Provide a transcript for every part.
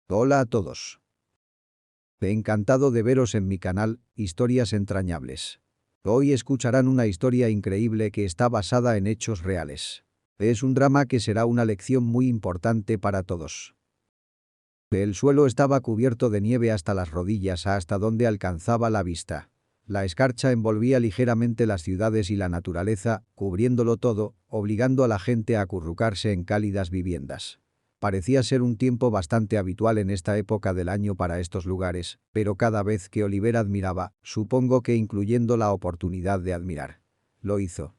Hola a todos. Encantado de veros en mi canal, Historias Entrañables. Hoy escucharán una historia increíble que está basada en hechos reales. Es un drama que será una lección muy importante para todos. El suelo estaba cubierto de nieve hasta las rodillas, hasta donde alcanzaba la vista. La escarcha envolvía ligeramente las ciudades y la naturaleza, cubriéndolo todo, obligando a la gente a acurrucarse en cálidas viviendas. Parecía ser un tiempo bastante habitual en esta época del año para estos lugares, pero cada vez que Oliver admiraba, supongo que incluyendo la oportunidad de admirar, lo hizo.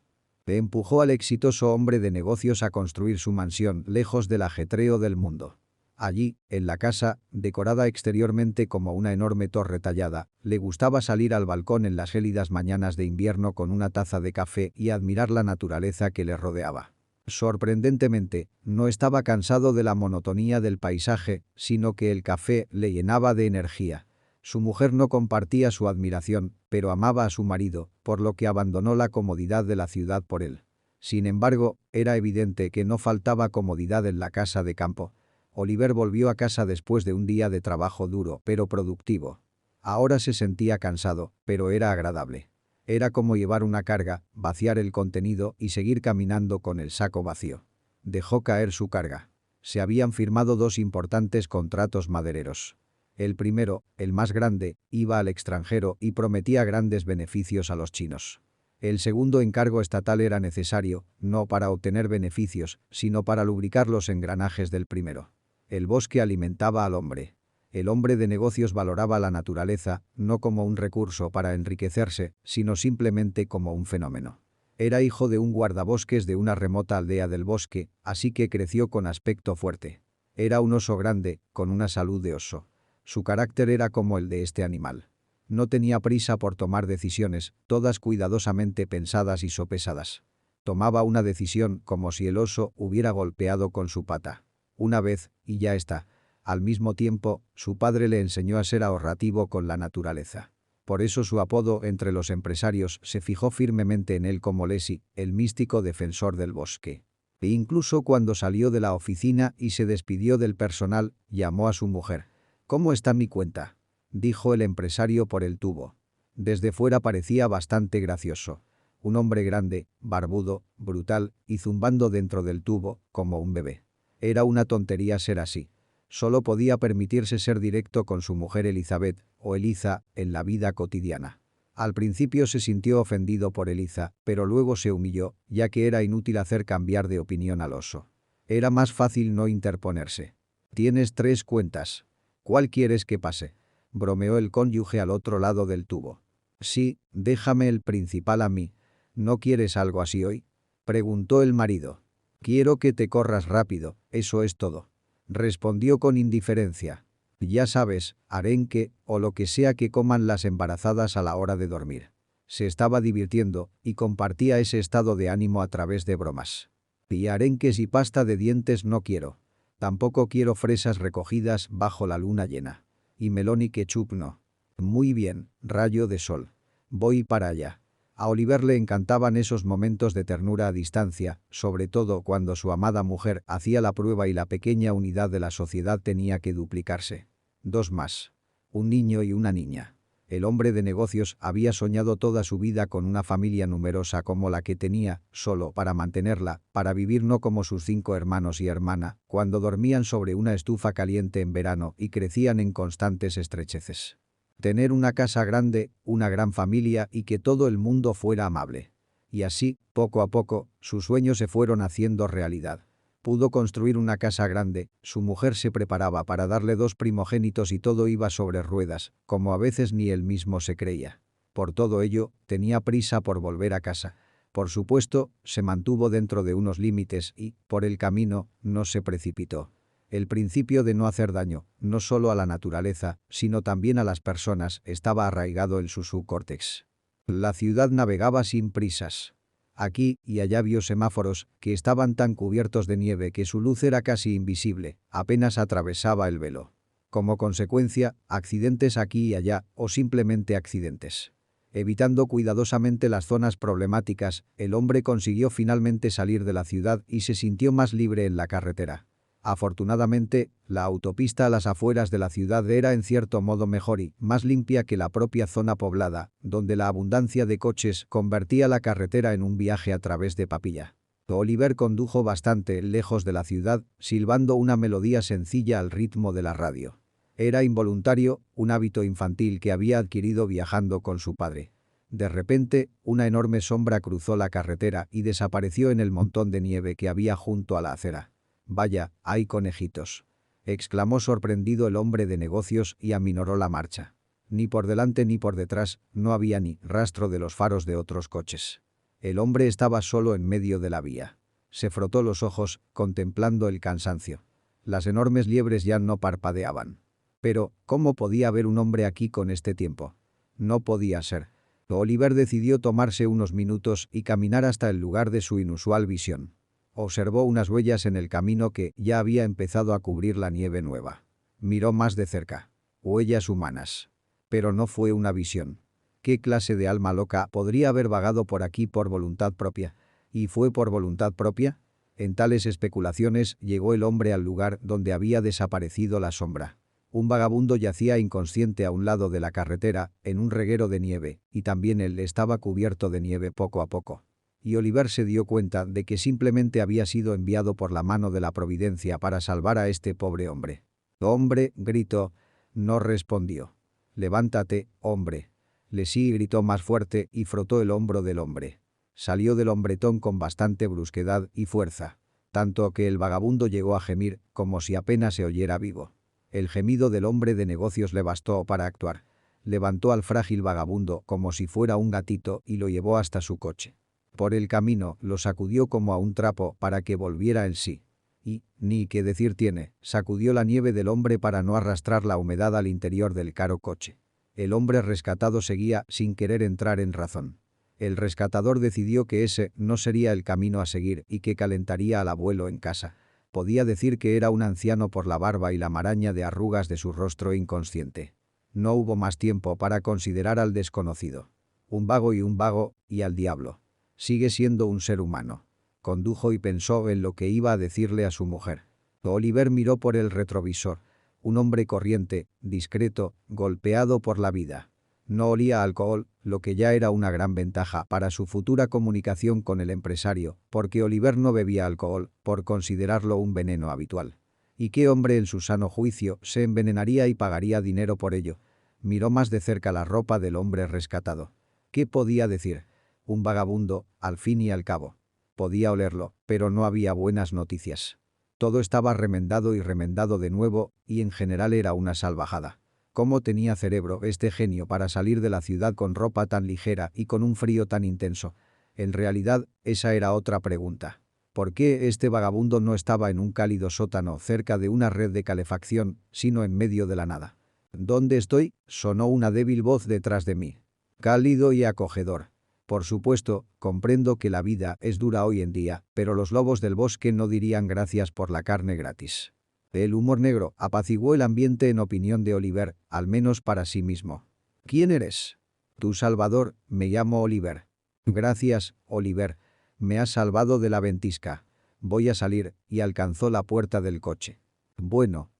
Empujó al exitoso hombre de negocios a construir su mansión lejos del ajetreo del mundo. Allí, en la casa, decorada exteriormente como una enorme torre tallada, le gustaba salir al balcón en las gélidas mañanas de invierno con una taza de café y admirar la naturaleza que le rodeaba. Sorprendentemente, no estaba cansado de la monotonía del paisaje, sino que el café le llenaba de energía. Su mujer no compartía su admiración, pero amaba a su marido, por lo que abandonó la comodidad de la ciudad por él. Sin embargo, era evidente que no faltaba comodidad en la casa de campo. Oliver volvió a casa después de un día de trabajo duro, pero productivo. Ahora se sentía cansado, pero era agradable. Era como llevar una carga, vaciar el contenido y seguir caminando con el saco vacío. Dejó caer su carga. Se habían firmado dos importantes contratos madereros. El primero, el más grande, iba al extranjero y prometía grandes beneficios a los chinos. El segundo encargo estatal era necesario, no para obtener beneficios, sino para lubricar los engranajes del primero. El bosque alimentaba al hombre. El hombre de negocios valoraba la naturaleza, no como un recurso para enriquecerse, sino simplemente como un fenómeno. Era hijo de un guardabosques de una remota aldea del bosque, así que creció con aspecto fuerte. Era un oso grande, con una salud de oso. Su carácter era como el de este animal. No tenía prisa por tomar decisiones, todas cuidadosamente pensadas y sopesadas. Tomaba una decisión como si el oso hubiera golpeado con su pata. Una vez, y ya está. Al mismo tiempo, su padre le enseñó a ser ahorrativo con la naturaleza. Por eso su apodo entre los empresarios se fijó firmemente en él como Lesi, el místico defensor del bosque. E incluso cuando salió de la oficina y se despidió del personal, llamó a su mujer. «¿Cómo está mi cuenta?», dijo el empresario por el tubo. Desde fuera parecía bastante gracioso. Un hombre grande, barbudo, brutal y zumbando dentro del tubo, como un bebé. Era una tontería ser así. Solo podía permitirse ser directo con su mujer Elizabeth, o Eliza, en la vida cotidiana. Al principio se sintió ofendido por Eliza, pero luego se humilló, ya que era inútil hacer cambiar de opinión al oso. Era más fácil no interponerse. «Tienes 3 cuentas. ¿Cuál quieres que pase?», bromeó el cónyuge al otro lado del tubo. «Sí, déjame el principal a mí. ¿No quieres algo así hoy?», preguntó el marido. «Quiero que te corras rápido, eso es todo», respondió con indiferencia. «Ya sabes, arenque, o lo que sea que coman las embarazadas a la hora de dormir». Se estaba divirtiendo y compartía ese estado de ánimo a través de bromas. «Y arenques y pasta de dientes no quiero. Tampoco quiero fresas recogidas bajo la luna llena. Y melón y ketchup no». «Muy bien, rayo de sol. Voy para allá». A Oliver le encantaban esos momentos de ternura a distancia, sobre todo cuando su amada mujer hacía la prueba y la pequeña unidad de la sociedad tenía que duplicarse. 2 más. Un niño y una niña. El hombre de negocios había soñado toda su vida con una familia numerosa como la que tenía, solo para mantenerla, para vivir no como sus 5 hermanos y hermana, cuando dormían sobre una estufa caliente en verano y crecían en constantes estrecheces. Tener una casa grande, una gran familia y que todo el mundo fuera amable. Y así, poco a poco, sus sueños se fueron haciendo realidad. Pudo construir una casa grande, su mujer se preparaba para darle 2 primogénitos y todo iba sobre ruedas, como a veces ni él mismo se creía. Por todo ello, tenía prisa por volver a casa. Por supuesto, se mantuvo dentro de unos límites y, por el camino, no se precipitó. El principio de no hacer daño, no solo a la naturaleza, sino también a las personas, estaba arraigado en su subcórtex. La ciudad navegaba sin prisas. Aquí y allá vio semáforos que estaban tan cubiertos de nieve que su luz era casi invisible, apenas atravesaba el velo. Como consecuencia, accidentes aquí y allá, o simplemente accidentes. Evitando cuidadosamente las zonas problemáticas, el hombre consiguió finalmente salir de la ciudad y se sintió más libre en la carretera. Afortunadamente, la autopista a las afueras de la ciudad era en cierto modo mejor y más limpia que la propia zona poblada, donde la abundancia de coches convertía la carretera en un viaje a través de papilla. Oliver condujo bastante lejos de la ciudad, silbando una melodía sencilla al ritmo de la radio. Era involuntario, un hábito infantil que había adquirido viajando con su padre. De repente, una enorme sombra cruzó la carretera y desapareció en el montón de nieve que había junto a la acera. «Vaya, hay conejitos», exclamó sorprendido el hombre de negocios y aminoró la marcha. Ni por delante ni por detrás, no había ni rastro de los faros de otros coches. El hombre estaba solo en medio de la vía. Se frotó los ojos, contemplando el cansancio. Las enormes liebres ya no parpadeaban. Pero, ¿cómo podía haber un hombre aquí con este tiempo? No podía ser. Oliver decidió tomarse unos minutos y caminar hasta el lugar de su inusual visión. Observó unas huellas en el camino que ya había empezado a cubrir la nieve nueva. Miró más de cerca. Huellas humanas. Pero no fue una visión. ¿Qué clase de alma loca podría haber vagado por aquí por voluntad propia? ¿Y fue por voluntad propia? En tales especulaciones llegó el hombre al lugar donde había desaparecido la sombra. Un vagabundo yacía inconsciente a un lado de la carretera, en un reguero de nieve, y también él estaba cubierto de nieve poco a poco. Y Oliver se dio cuenta de que simplemente había sido enviado por la mano de la providencia para salvar a este pobre hombre. «¡Hombre!», gritó. No respondió. «Levántate, hombre». Leslie gritó más fuerte y frotó el hombro del hombre. Salió del hombretón con bastante brusquedad y fuerza. Tanto que el vagabundo llegó a gemir, como si apenas se oyera vivo. El gemido del hombre de negocios le bastó para actuar. Levantó al frágil vagabundo como si fuera un gatito y lo llevó hasta su coche. Por el camino lo sacudió como a un trapo para que volviera en sí. Y, ni qué decir tiene, sacudió la nieve del hombre para no arrastrar la humedad al interior del caro coche. El hombre rescatado seguía sin querer entrar en razón. El rescatador decidió que ese no sería el camino a seguir y que calentaría al abuelo en casa. Podía decir que era un anciano por la barba y la maraña de arrugas de su rostro inconsciente. No hubo más tiempo para considerar al desconocido. Un vago, y al diablo. Sigue siendo un ser humano. Condujo y pensó en lo que iba a decirle a su mujer. Oliver miró por el retrovisor. Un hombre corriente, discreto, golpeado por la vida. No olía a alcohol, lo que ya era una gran ventaja para su futura comunicación con el empresario, porque Oliver no bebía alcohol, por considerarlo un veneno habitual. ¿Y qué hombre en su sano juicio se envenenaría y pagaría dinero por ello? Miró más de cerca la ropa del hombre rescatado. ¿Qué podía decir? Un vagabundo, al fin y al cabo. Podía olerlo, pero no había buenas noticias. Todo estaba remendado y remendado de nuevo, y en general era una salvajada. ¿Cómo tenía cerebro este genio para salir de la ciudad con ropa tan ligera y con un frío tan intenso? En realidad, esa era otra pregunta. ¿Por qué este vagabundo no estaba en un cálido sótano cerca de una red de calefacción, sino en medio de la nada? «¿Dónde estoy?», sonó una débil voz detrás de mí. Cálido y acogedor. Por supuesto, comprendo que la vida es dura hoy en día, pero los lobos del bosque no dirían gracias por la carne gratis. El humor negro apaciguó el ambiente en opinión de Oliver, al menos para sí mismo. «¿Quién eres?» «Tu salvador, me llamo Oliver». «Gracias, Oliver. Me has salvado de la ventisca. Voy a salir», y alcanzó la puerta del coche. Bueno,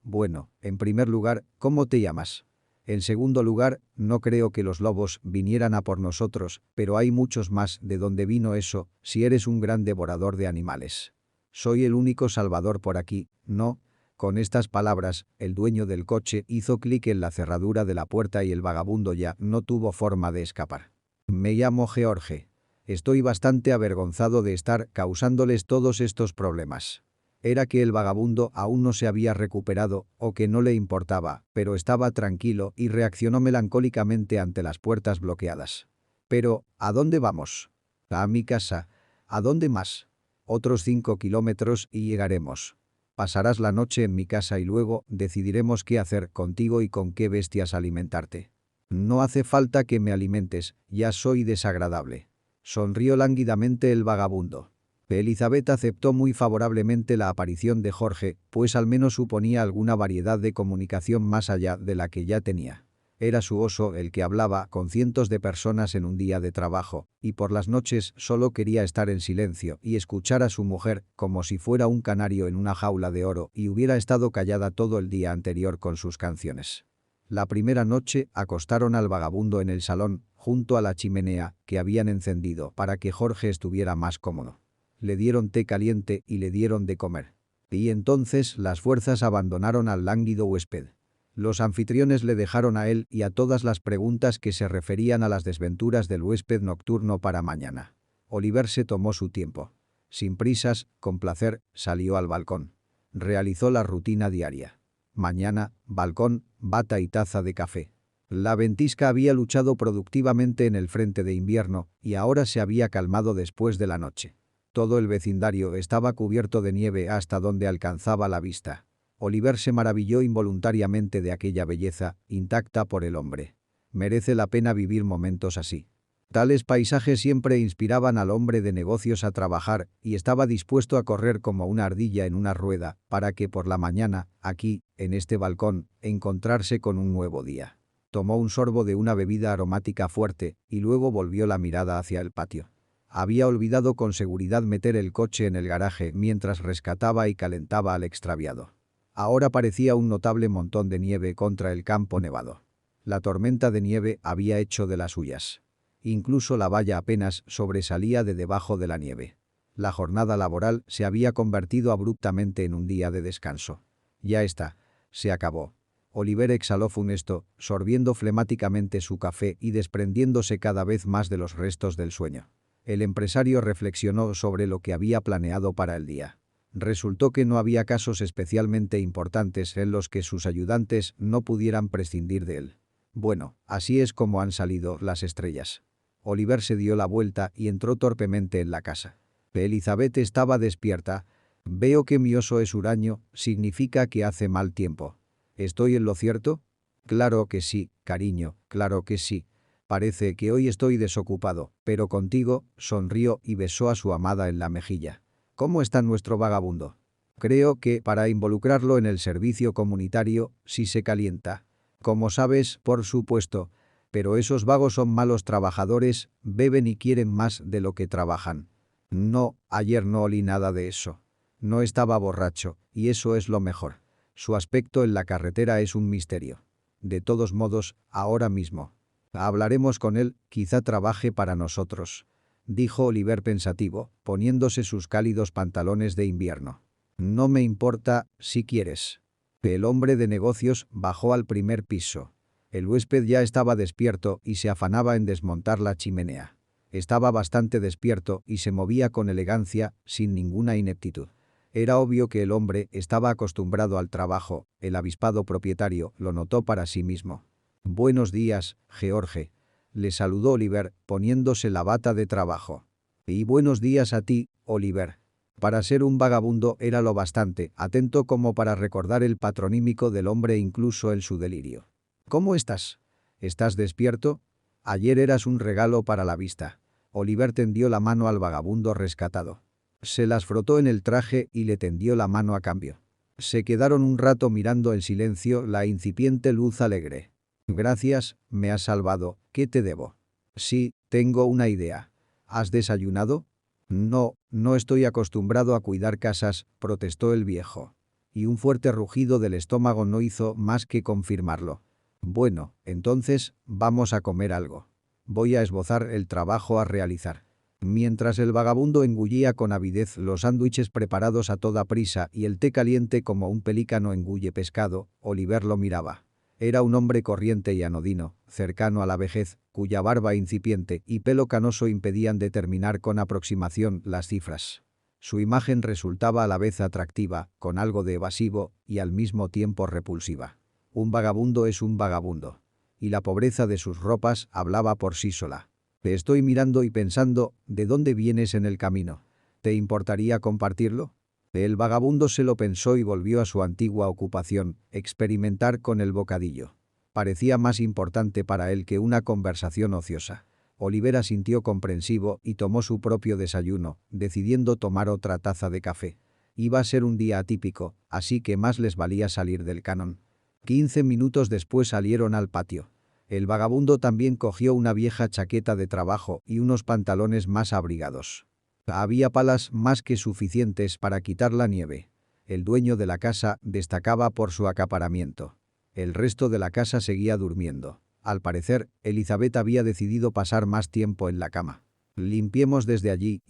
en primer lugar, ¿cómo te llamas? En segundo lugar, no creo que los lobos vinieran a por nosotros, pero hay muchos más de donde vino eso, si eres un gran devorador de animales. Soy el único salvador por aquí, ¿no? Con estas palabras, el dueño del coche hizo clic en la cerradura de la puerta y el vagabundo ya no tuvo forma de escapar. Me llamo George. Estoy bastante avergonzado de estar causándoles todos estos problemas. Era que el vagabundo aún no se había recuperado o que no le importaba, pero estaba tranquilo y reaccionó melancólicamente ante las puertas bloqueadas. «Pero, ¿a dónde vamos?» «A mi casa». «¿A dónde más?» «Otros 5 kilómetros y llegaremos. Pasarás la noche en mi casa y luego decidiremos qué hacer contigo y con qué bestias alimentarte». «No hace falta que me alimentes, ya soy desagradable». Sonrió lánguidamente el vagabundo. Elizabeth aceptó muy favorablemente la aparición de Jorge, pues al menos suponía alguna variedad de comunicación más allá de la que ya tenía. Era su oso el que hablaba con cientos de personas en un día de trabajo, y por las noches solo quería estar en silencio y escuchar a su mujer como si fuera un canario en una jaula de oro y hubiera estado callada todo el día anterior con sus canciones. La primera noche acostaron al vagabundo en el salón, junto a la chimenea que habían encendido para que Jorge estuviera más cómodo. Le dieron té caliente y le dieron de comer. Y entonces las fuerzas abandonaron al lánguido huésped. Los anfitriones le dejaron a él y a todas las preguntas que se referían a las desventuras del huésped nocturno para mañana. Oliver se tomó su tiempo. Sin prisas, con placer, salió al balcón. Realizó la rutina diaria. Mañana, balcón, bata y taza de café. La ventisca había luchado productivamente en el frente de invierno y ahora se había calmado después de la noche. Todo el vecindario estaba cubierto de nieve hasta donde alcanzaba la vista. Oliver se maravilló involuntariamente de aquella belleza, intacta por el hombre. Merece la pena vivir momentos así. Tales paisajes siempre inspiraban al hombre de negocios a trabajar y estaba dispuesto a correr como una ardilla en una rueda para que por la mañana, aquí, en este balcón, encontrarse con un nuevo día. Tomó un sorbo de una bebida aromática fuerte y luego volvió la mirada hacia el patio. Había olvidado con seguridad meter el coche en el garaje mientras rescataba y calentaba al extraviado. Ahora parecía un notable montón de nieve contra el campo nevado. La tormenta de nieve había hecho de las suyas. Incluso la valla apenas sobresalía de debajo de la nieve. La jornada laboral se había convertido abruptamente en un día de descanso. Ya está. Se acabó. Oliver exhaló funesto, sorbiendo flemáticamente su café y desprendiéndose cada vez más de los restos del sueño. El empresario reflexionó sobre lo que había planeado para el día. Resultó que no había casos especialmente importantes en los que sus ayudantes no pudieran prescindir de él. Bueno, así es como han salido las estrellas. Oliver se dio la vuelta y entró torpemente en la casa. Elizabeth estaba despierta. Veo que mi oso es huraño, significa que hace mal tiempo. ¿Estoy en lo cierto? Claro que sí, cariño, claro que sí. Parece que hoy estoy desocupado, pero contigo, sonrió y besó a su amada en la mejilla. ¿Cómo está nuestro vagabundo? Creo que para involucrarlo en el servicio comunitario, si se calienta. Como sabes, por supuesto. Pero esos vagos son malos trabajadores, beben y quieren más de lo que trabajan. No, ayer no olí nada de eso. No estaba borracho, y eso es lo mejor. Su aspecto en la carretera es un misterio. De todos modos, ahora mismo. Hablaremos con él, quizá trabaje para nosotros, dijo Oliver pensativo, poniéndose sus cálidos pantalones de invierno. No me importa, si quieres. El hombre de negocios bajó al primer piso. El huésped ya estaba despierto y se afanaba en desmontar la chimenea. Estaba bastante despierto y se movía con elegancia, sin ninguna ineptitud. Era obvio que el hombre estaba acostumbrado al trabajo, el avispado propietario lo notó para sí mismo. «Buenos días, George», le saludó Oliver, poniéndose la bata de trabajo. «Y buenos días a ti, Oliver». Para ser un vagabundo era lo bastante atento como para recordar el patronímico del hombre incluso en su delirio. «¿Cómo estás? ¿Estás despierto? Ayer eras un regalo para la vista». Oliver tendió la mano al vagabundo rescatado. Se las frotó en el traje y le tendió la mano a cambio. Se quedaron un rato mirando en silencio la incipiente luz alegre. «Gracias, me has salvado, ¿qué te debo?» «Sí, tengo una idea». «¿Has desayunado?» «No, no estoy acostumbrado a cuidar casas», protestó el viejo. Y un fuerte rugido del estómago no hizo más que confirmarlo. «Bueno, entonces, vamos a comer algo. Voy a esbozar el trabajo a realizar». Mientras el vagabundo engullía con avidez los sándwiches preparados a toda prisa y el té caliente como un pelícano engulle pescado, Oliver lo miraba. Era un hombre corriente y anodino, cercano a la vejez, cuya barba incipiente y pelo canoso impedían determinar con aproximación las cifras. Su imagen resultaba a la vez atractiva, con algo de evasivo y al mismo tiempo repulsiva. Un vagabundo es un vagabundo. Y la pobreza de sus ropas hablaba por sí sola. «Te estoy mirando y pensando, ¿de dónde vienes en el camino? ¿Te importaría compartirlo?» El vagabundo se lo pensó y volvió a su antigua ocupación, experimentar con el bocadillo. Parecía más importante para él que una conversación ociosa. Oliver asintió comprensivo y tomó su propio desayuno, decidiendo tomar otra taza de café. Iba a ser un día atípico, así que más les valía salir del canon. 15 minutos después salieron al patio. El vagabundo también cogió una vieja chaqueta de trabajo y unos pantalones más abrigados. Había palas más que suficientes para quitar la nieve. El dueño de la casa destacaba por su acaparamiento. El resto de la casa seguía durmiendo. Al parecer, Elizabeth había decidido pasar más tiempo en la cama. Limpiemos desde allí,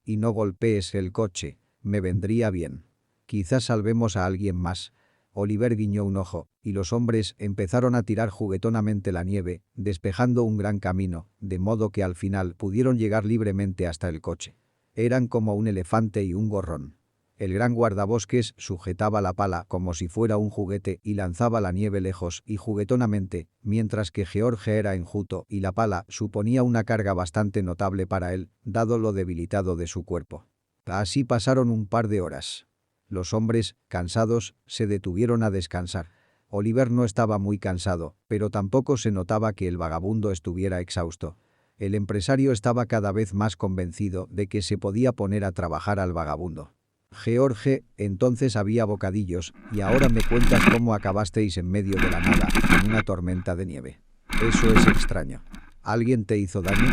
y no golpees el coche. Me vendría bien. Quizás salvemos a alguien más. Oliver guiñó un ojo, y los hombres empezaron a tirar juguetonamente la nieve, despejando un gran camino, de modo que al final pudieron llegar libremente hasta el coche. Eran como un elefante y un gorrón. El gran guardabosques sujetaba la pala como si fuera un juguete y lanzaba la nieve lejos y juguetonamente, mientras que George era enjuto y la pala suponía una carga bastante notable para él, dado lo debilitado de su cuerpo. Así pasaron un par de horas. Los hombres, cansados, se detuvieron a descansar. Oliver no estaba muy cansado, pero tampoco se notaba que el vagabundo estuviera exhausto. El empresario estaba cada vez más convencido de que se podía poner a trabajar al vagabundo. George, entonces había bocadillos, y ahora me cuentas cómo acabasteis en medio de la nada, en una tormenta de nieve. Eso es extraño. ¿Alguien te hizo daño?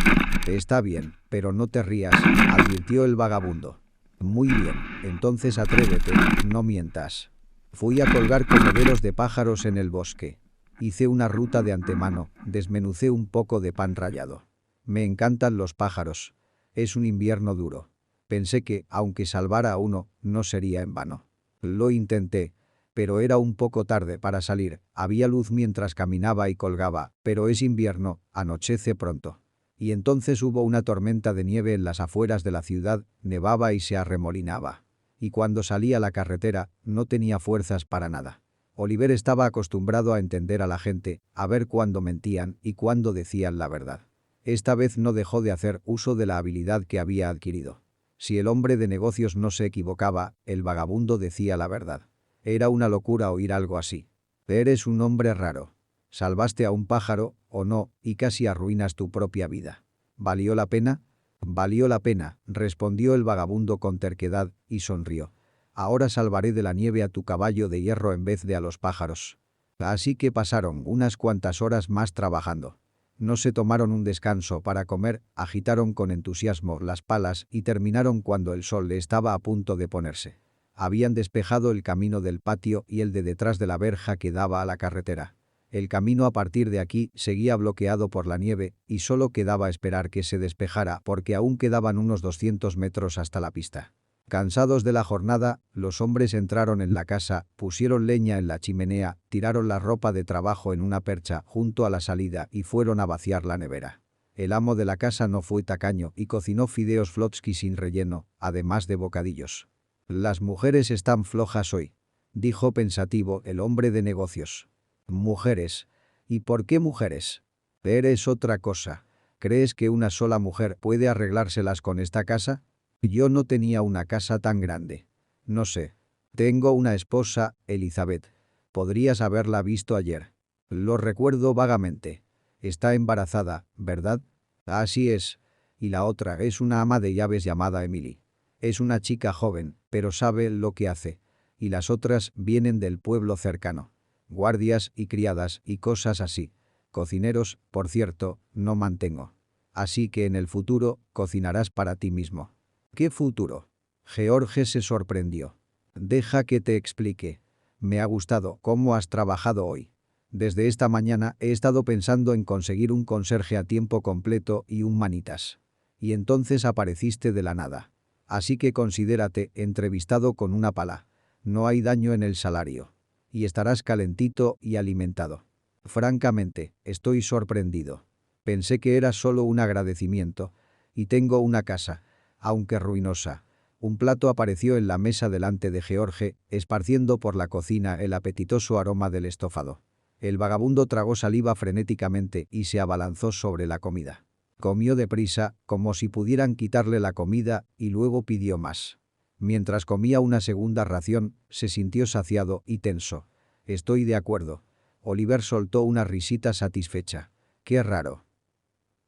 Está bien, pero no te rías, advirtió el vagabundo. Muy bien, entonces atrévete, no mientas. Fui a colgar comederos de pájaros en el bosque. Hice una ruta de antemano, desmenucé un poco de pan rallado. Me encantan los pájaros. Es un invierno duro. Pensé que, aunque salvara a uno, no sería en vano. Lo intenté, pero era un poco tarde para salir. Había luz mientras caminaba y colgaba, pero es invierno, anochece pronto. Y entonces hubo una tormenta de nieve en las afueras de la ciudad, nevaba y se arremolinaba. Y cuando salí a la carretera, no tenía fuerzas para nada. Oliver estaba acostumbrado a entender a la gente, a ver cuándo mentían y cuándo decían la verdad. Esta vez no dejó de hacer uso de la habilidad que había adquirido. Si el hombre de negocios no se equivocaba, el vagabundo decía la verdad. Era una locura oír algo así. Eres un hombre raro. Salvaste a un pájaro, o no, y casi arruinas tu propia vida. ¿Valió la pena? Valió la pena, respondió el vagabundo con terquedad, y sonrió. Ahora salvaré de la nieve a tu caballo de hierro en vez de a los pájaros. Así que pasaron unas cuantas horas más trabajando. No se tomaron un descanso para comer, agitaron con entusiasmo las palas y terminaron cuando el sol estaba a punto de ponerse. Habían despejado el camino del patio y el de detrás de la verja que daba a la carretera. El camino a partir de aquí seguía bloqueado por la nieve y solo quedaba esperar que se despejara porque aún quedaban unos 200 metros hasta la pista. Cansados de la jornada, los hombres entraron en la casa, pusieron leña en la chimenea, tiraron la ropa de trabajo en una percha junto a la salida y fueron a vaciar la nevera. El amo de la casa no fue tacaño y cocinó fideos flotsky sin relleno, además de bocadillos. «Las mujeres están flojas hoy», dijo pensativo el hombre de negocios. «Mujeres. ¿Y por qué mujeres? Eres otra cosa. ¿Crees que una sola mujer puede arreglárselas con esta casa?» Yo no tenía una casa tan grande. No sé. Tengo una esposa, Elizabeth. Podrías haberla visto ayer. Lo recuerdo vagamente. Está embarazada, ¿verdad? Así es. Y la otra es una ama de llaves llamada Emily. Es una chica joven, pero sabe lo que hace. Y las otras vienen del pueblo cercano. Guardias y criadas y cosas así. Cocineros, por cierto, no mantengo. Así que en el futuro, cocinarás para ti mismo. ¿Qué futuro? George se sorprendió. Deja que te explique. Me ha gustado cómo has trabajado hoy. Desde esta mañana he estado pensando en conseguir un conserje a tiempo completo y un manitas. Y entonces apareciste de la nada. Así que considérate entrevistado con una pala. No hay daño en el salario. Y estarás calentito y alimentado. Francamente, estoy sorprendido. Pensé que era solo un agradecimiento. Y tengo una casa, aunque ruinosa. Un plato apareció en la mesa delante de George, esparciendo por la cocina el apetitoso aroma del estofado. El vagabundo tragó saliva frenéticamente y se abalanzó sobre la comida. Comió deprisa, como si pudieran quitarle la comida, y luego pidió más. Mientras comía una segunda ración, se sintió saciado y tenso. Estoy de acuerdo. Oliver soltó una risita satisfecha. Qué raro.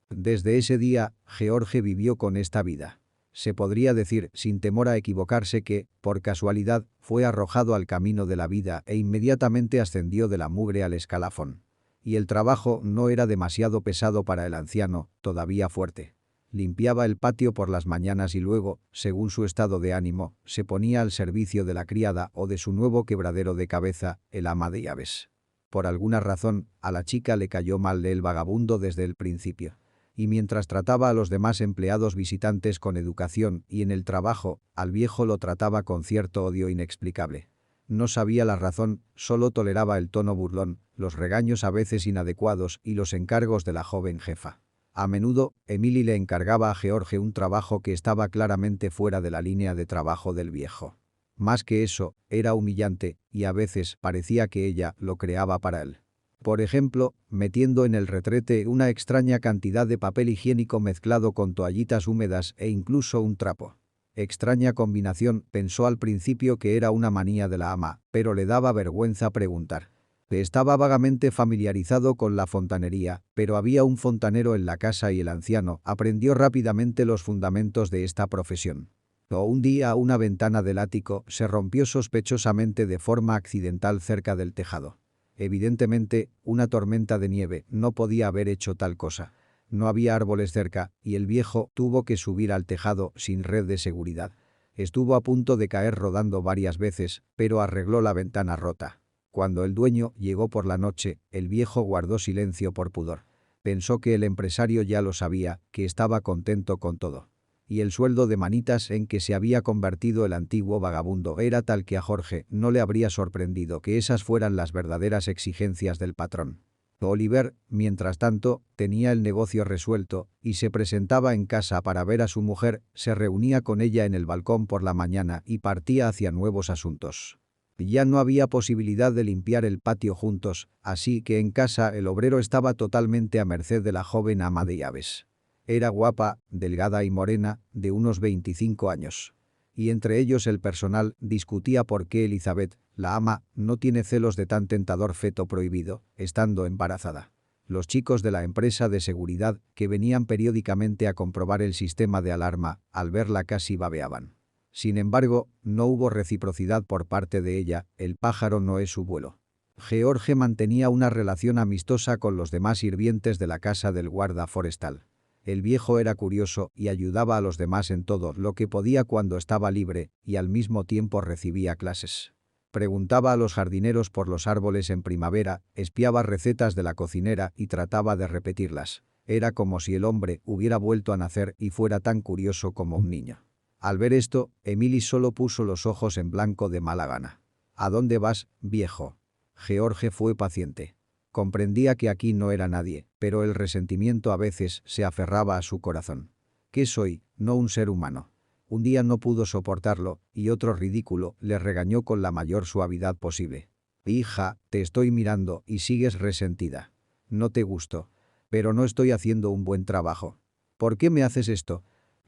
Desde ese día, George vivió con esta vida. Se podría decir, sin temor a equivocarse, que, por casualidad, fue arrojado al camino de la vida e inmediatamente ascendió de la mugre al escalafón. Y el trabajo no era demasiado pesado para el anciano, todavía fuerte. Limpiaba el patio por las mañanas y luego, según su estado de ánimo, se ponía al servicio de la criada o de su nuevo quebradero de cabeza, el ama de llaves. Por alguna razón, a la chica le cayó mal el vagabundo desde el principio. Y mientras trataba a los demás empleados visitantes con educación y en el trabajo, al viejo lo trataba con cierto odio inexplicable. No sabía la razón, solo toleraba el tono burlón, los regaños a veces inadecuados y los encargos de la joven jefa. A menudo, Emily le encargaba a George un trabajo que estaba claramente fuera de la línea de trabajo del viejo. Más que eso, era humillante, y a veces parecía que ella lo creaba para él. Por ejemplo, metiendo en el retrete una extraña cantidad de papel higiénico mezclado con toallitas húmedas e incluso un trapo. Extraña combinación, pensó al principio que era una manía de la ama, pero le daba vergüenza preguntar. Estaba vagamente familiarizado con la fontanería, pero había un fontanero en la casa y el anciano aprendió rápidamente los fundamentos de esta profesión. Un día una ventana del ático se rompió sospechosamente de forma accidental cerca del tejado. Evidentemente, una tormenta de nieve no podía haber hecho tal cosa. No había árboles cerca, y el viejo tuvo que subir al tejado sin red de seguridad. Estuvo a punto de caer rodando varias veces, pero arregló la ventana rota. Cuando el dueño llegó por la noche, el viejo guardó silencio por pudor. Pensó que el empresario ya lo sabía, que estaba contento con todo. Y el sueldo de manitas en que se había convertido el antiguo vagabundo era tal que a Jorge no le habría sorprendido que esas fueran las verdaderas exigencias del patrón. Oliver, mientras tanto, tenía el negocio resuelto y se presentaba en casa para ver a su mujer, se reunía con ella en el balcón por la mañana y partía hacia nuevos asuntos. Ya no había posibilidad de limpiar el patio juntos, así que en casa el obrero estaba totalmente a merced de la joven ama de llaves. Era guapa, delgada y morena, de unos 25 años. Y entre ellos el personal discutía por qué Elizabeth, la ama, no tiene celos de tan tentador feto prohibido, estando embarazada. Los chicos de la empresa de seguridad, que venían periódicamente a comprobar el sistema de alarma, al verla casi babeaban. Sin embargo, no hubo reciprocidad por parte de ella, el pájaro no es su vuelo. George mantenía una relación amistosa con los demás sirvientes de la casa del guarda forestal. El viejo era curioso y ayudaba a los demás en todo lo que podía cuando estaba libre y al mismo tiempo recibía clases. Preguntaba a los jardineros por los árboles en primavera, espiaba recetas de la cocinera y trataba de repetirlas. Era como si el hombre hubiera vuelto a nacer y fuera tan curioso como un niño. Al ver esto, Emily solo puso los ojos en blanco de mala gana. ¿A dónde vas, viejo? George fue paciente. Comprendía que aquí no era nadie, pero el resentimiento a veces se aferraba a su corazón. ¿Qué soy? No un ser humano. Un día no pudo soportarlo, y otro ridículo le regañó con la mayor suavidad posible. Hija, te estoy mirando y sigues resentida. No te gusto. Pero no estoy haciendo un buen trabajo. ¿Por qué me haces esto?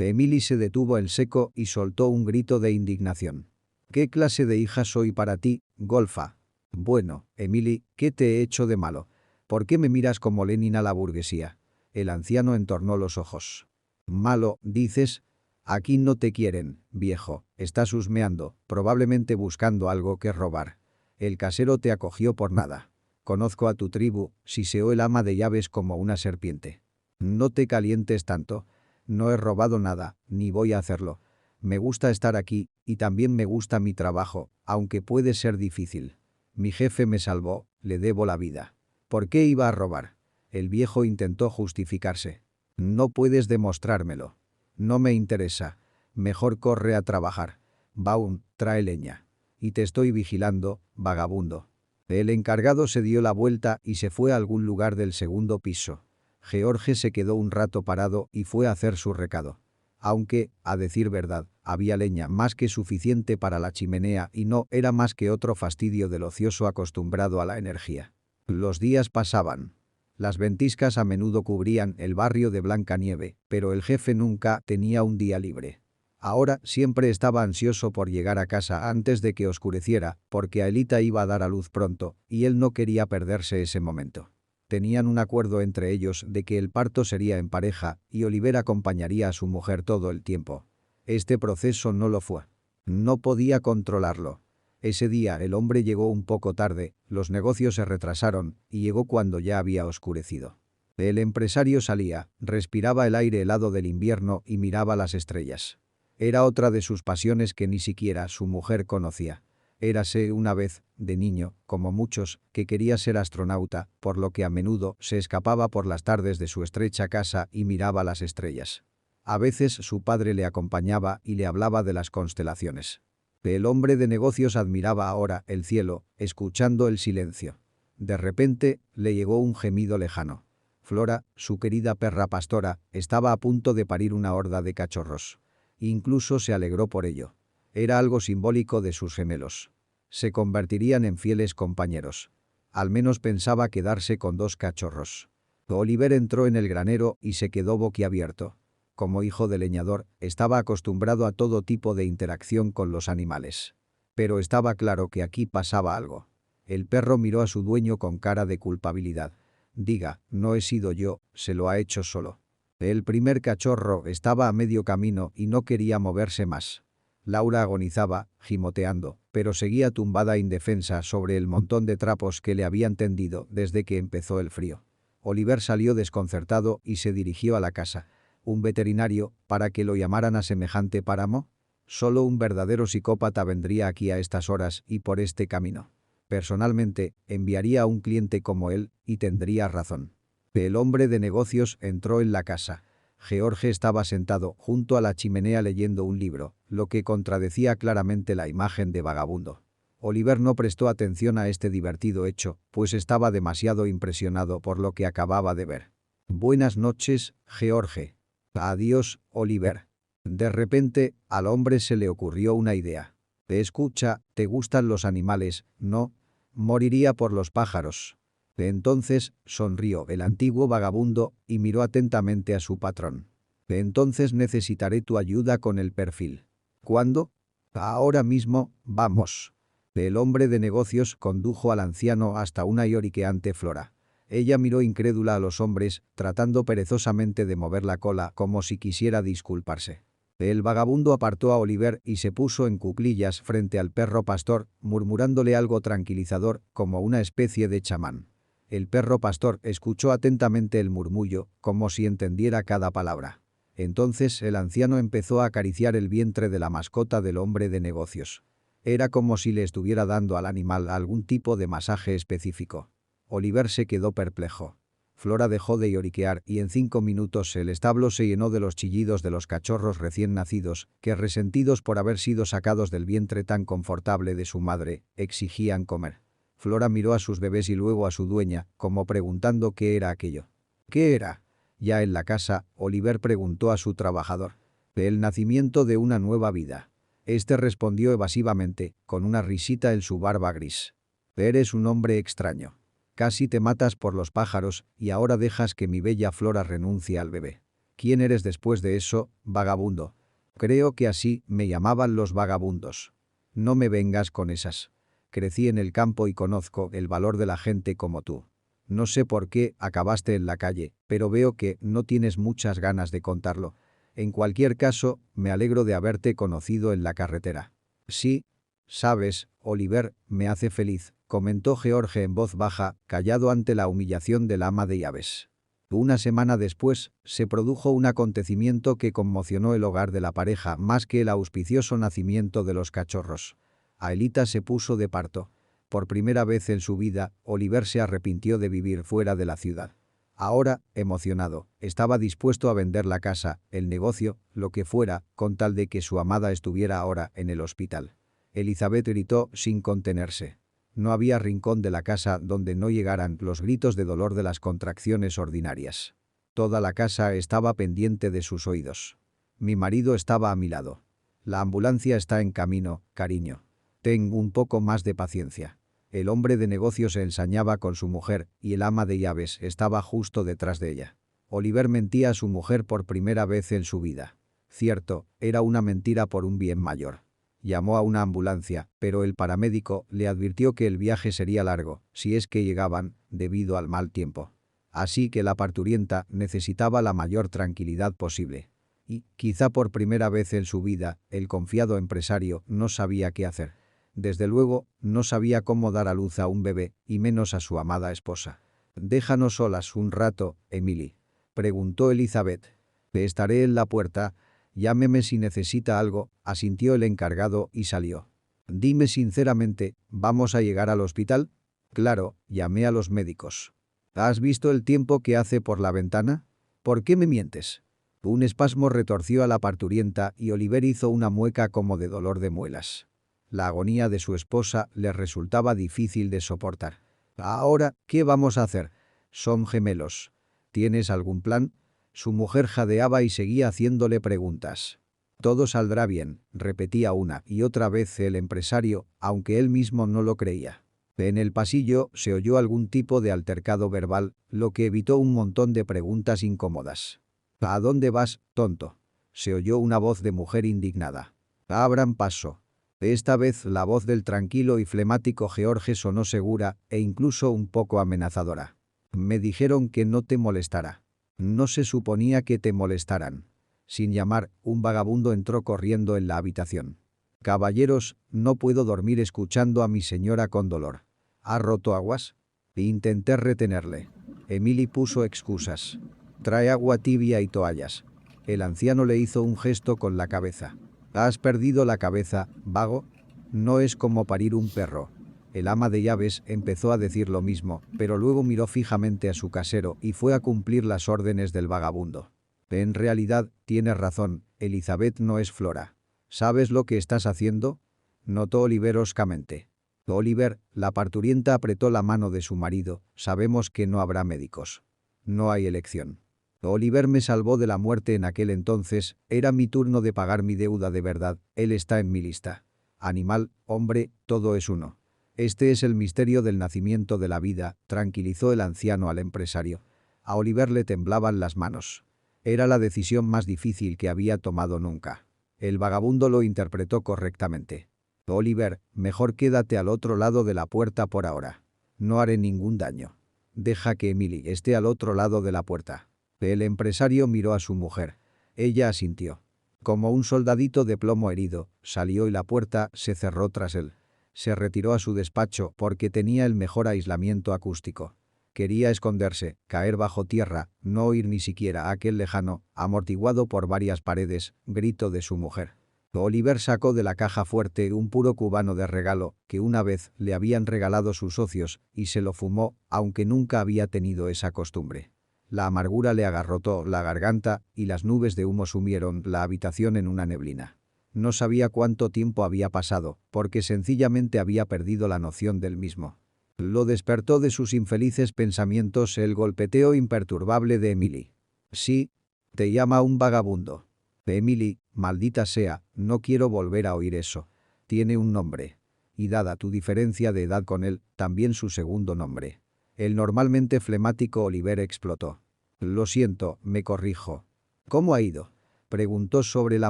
Emily se detuvo en seco y soltó un grito de indignación. ¿Qué clase de hija soy para ti, golfa? Bueno, Emily, ¿qué te he hecho de malo? ¿Por qué me miras como Lenin a la burguesía? El anciano entornó los ojos. Malo, dices. Aquí no te quieren, viejo, estás husmeando, probablemente buscando algo que robar. El casero te acogió por nada. Conozco a tu tribu, siseó el ama de llaves como una serpiente. No te calientes tanto. No he robado nada, ni voy a hacerlo. Me gusta estar aquí, y también me gusta mi trabajo, aunque puede ser difícil. Mi jefe me salvó, le debo la vida. ¿Por qué iba a robar? El viejo intentó justificarse. No puedes demostrármelo. No me interesa. Mejor corre a trabajar. Baum, trae leña. Y te estoy vigilando, vagabundo. El encargado se dio la vuelta y se fue a algún lugar del segundo piso. George se quedó un rato parado y fue a hacer su recado. Aunque, a decir verdad, había leña más que suficiente para la chimenea y no era más que otro fastidio del ocioso acostumbrado a la energía. Los días pasaban. Las ventiscas a menudo cubrían el barrio de Blancanieve, pero el jefe nunca tenía un día libre. Ahora siempre estaba ansioso por llegar a casa antes de que oscureciera, porque Aelita iba a dar a luz pronto, y él no quería perderse ese momento. Tenían un acuerdo entre ellos de que el parto sería en pareja y Oliver acompañaría a su mujer todo el tiempo. Este proceso no lo fue. No podía controlarlo. Ese día el hombre llegó un poco tarde, los negocios se retrasaron y llegó cuando ya había oscurecido. El empresario salía, respiraba el aire helado del invierno y miraba las estrellas. Era otra de sus pasiones que ni siquiera su mujer conocía. Érase una vez, de niño, como muchos, que quería ser astronauta, por lo que a menudo se escapaba por las tardes de su estrecha casa y miraba las estrellas. A veces su padre le acompañaba y le hablaba de las constelaciones. El hombre de negocios admiraba ahora el cielo, escuchando el silencio. De repente, le llegó un gemido lejano. Flora, su querida perra pastora, estaba a punto de parir una horda de cachorros. Incluso se alegró por ello. Era algo simbólico de sus gemelos. Se convertirían en fieles compañeros. Al menos pensaba quedarse con 2 cachorros. Oliver entró en el granero y se quedó boquiabierto. Como hijo de leñador, estaba acostumbrado a todo tipo de interacción con los animales. Pero estaba claro que aquí pasaba algo. El perro miró a su dueño con cara de culpabilidad. Diga, no he sido yo, se lo ha hecho solo. El primer cachorro estaba a medio camino y no quería moverse más. Laura agonizaba, gimoteando, pero seguía tumbada indefensa sobre el montón de trapos que le habían tendido desde que empezó el frío. Oliver salió desconcertado y se dirigió a la casa. ¿Un veterinario, para que lo llamaran a semejante páramo? Solo un verdadero psicópata vendría aquí a estas horas y por este camino. Personalmente, enviaría a un cliente como él, y tendría razón. El hombre de negocios entró en la casa. George estaba sentado junto a la chimenea leyendo un libro, lo que contradecía claramente la imagen de vagabundo. Oliver no prestó atención a este divertido hecho, pues estaba demasiado impresionado por lo que acababa de ver. Buenas noches, George. Adiós, Oliver. De repente, al hombre se le ocurrió una idea. Escucha, ¿te gustan los animales, no? Moriría por los pájaros. Entonces, sonrió el antiguo vagabundo y miró atentamente a su patrón. Entonces necesitaré tu ayuda con el perfil. ¿Cuándo? Ahora mismo, vamos. El hombre de negocios condujo al anciano hasta una lloriqueante flora. Ella miró incrédula a los hombres, tratando perezosamente de mover la cola como si quisiera disculparse. El vagabundo apartó a Oliver y se puso en cuclillas frente al perro pastor, murmurándole algo tranquilizador, como una especie de chamán. El perro pastor escuchó atentamente el murmullo, como si entendiera cada palabra. Entonces el anciano empezó a acariciar el vientre de la mascota del hombre de negocios. Era como si le estuviera dando al animal algún tipo de masaje específico. Oliver se quedó perplejo. Flora dejó de lloriquear y en 5 minutos el establo se llenó de los chillidos de los cachorros recién nacidos, que resentidos por haber sido sacados del vientre tan confortable de su madre, exigían comer. Flora miró a sus bebés y luego a su dueña, como preguntando qué era aquello. ¿Qué era? Ya en la casa, Oliver preguntó a su trabajador. El nacimiento de una nueva vida. Este respondió evasivamente, con una risita en su barba gris. Eres un hombre extraño. Casi te matas por los pájaros y ahora dejas que mi bella Flora renuncie al bebé. ¿Quién eres después de eso, vagabundo? Creo que así me llamaban los vagabundos. No me vengas con esas. Crecí en el campo y conozco el valor de la gente como tú. No sé por qué acabaste en la calle, pero veo que no tienes muchas ganas de contarlo. En cualquier caso, me alegro de haberte conocido en la carretera. Sí, sabes, Oliver, me hace feliz, comentó George en voz baja, callado ante la humillación del ama de llaves. Una semana después, se produjo un acontecimiento que conmocionó el hogar de la pareja más que el auspicioso nacimiento de los cachorros. Aelita se puso de parto. Por primera vez en su vida, Oliver se arrepintió de vivir fuera de la ciudad. Ahora, emocionado, estaba dispuesto a vender la casa, el negocio, lo que fuera, con tal de que su amada estuviera ahora en el hospital. Elizabeth gritó sin contenerse. No había rincón de la casa donde no llegaran los gritos de dolor de las contracciones ordinarias. Toda la casa estaba pendiente de sus oídos. Mi marido estaba a mi lado. La ambulancia está en camino, cariño. Ten un poco más de paciencia. El hombre de negocios se ensañaba con su mujer y el ama de llaves estaba justo detrás de ella. Oliver mentía a su mujer por primera vez en su vida. Cierto, era una mentira por un bien mayor. Llamó a una ambulancia, pero el paramédico le advirtió que el viaje sería largo, si es que llegaban, debido al mal tiempo. Así que la parturienta necesitaba la mayor tranquilidad posible. Y, quizá por primera vez en su vida, el confiado empresario no sabía qué hacer. Desde luego, no sabía cómo dar a luz a un bebé, y menos a su amada esposa. «Déjanos solas un rato, Emily», preguntó Elizabeth. «Estaré en la puerta. Llámeme si necesita algo», asintió el encargado y salió. «Dime sinceramente, ¿vamos a llegar al hospital?» «Claro», llamé a los médicos. «¿Has visto el tiempo que hace por la ventana? ¿Por qué me mientes?» Un espasmo retorció a la parturienta y Oliver hizo una mueca como de dolor de muelas. La agonía de su esposa le resultaba difícil de soportar. «Ahora, ¿qué vamos a hacer? Son gemelos. ¿Tienes algún plan?» Su mujer jadeaba y seguía haciéndole preguntas. «Todo saldrá bien», repetía una y otra vez el empresario, aunque él mismo no lo creía. En el pasillo se oyó algún tipo de altercado verbal, lo que evitó un montón de preguntas incómodas. «¿A dónde vas, tonto?», se oyó una voz de mujer indignada. «Abran paso». Esta vez la voz del tranquilo y flemático George sonó segura e incluso un poco amenazadora. «Me dijeron que no te molestara». «No se suponía que te molestaran». Sin llamar, un vagabundo entró corriendo en la habitación. «Caballeros, no puedo dormir escuchando a mi señora con dolor. ¿Ha roto aguas?». Intenté retenerle. Emily puso excusas. «Trae agua tibia y toallas». El anciano le hizo un gesto con la cabeza. «¿Has perdido la cabeza, vago? No es como parir un perro». El ama de llaves empezó a decir lo mismo, pero luego miró fijamente a su casero y fue a cumplir las órdenes del vagabundo. «En realidad, tienes razón, Elizabeth no es Flora. ¿Sabes lo que estás haciendo?», notó Oliver hoscamente. «Oliver», la parturienta apretó la mano de su marido, «sabemos que no habrá médicos. No hay elección. Oliver me salvó de la muerte en aquel entonces, era mi turno de pagar mi deuda de verdad, él está en mi lista. Animal, hombre, todo es uno. Este es el misterio del nacimiento de la vida», tranquilizó el anciano al empresario. A Oliver le temblaban las manos. Era la decisión más difícil que había tomado nunca. El vagabundo lo interpretó correctamente. «Oliver, mejor quédate al otro lado de la puerta por ahora. No haré ningún daño. Deja que Emily esté al otro lado de la puerta». El empresario miró a su mujer. Ella asintió. Como un soldadito de plomo herido, salió y la puerta se cerró tras él. Se retiró a su despacho porque tenía el mejor aislamiento acústico. Quería esconderse, caer bajo tierra, no oír ni siquiera aquel lejano, amortiguado por varias paredes, grito de su mujer. Oliver sacó de la caja fuerte un puro cubano de regalo que una vez le habían regalado sus socios y se lo fumó, aunque nunca había tenido esa costumbre. La amargura le agarrotó la garganta y las nubes de humo sumieron la habitación en una neblina. No sabía cuánto tiempo había pasado, porque sencillamente había perdido la noción del mismo. Lo despertó de sus infelices pensamientos el golpeteo imperturbable de Emily. «Sí, te llama un vagabundo». «Emily, maldita sea, no quiero volver a oír eso. Tiene un nombre. Y dada tu diferencia de edad con él, también su segundo nombre». El normalmente flemático Oliver explotó. «Lo siento, me corrijo». «¿Cómo ha ido?», preguntó sobre la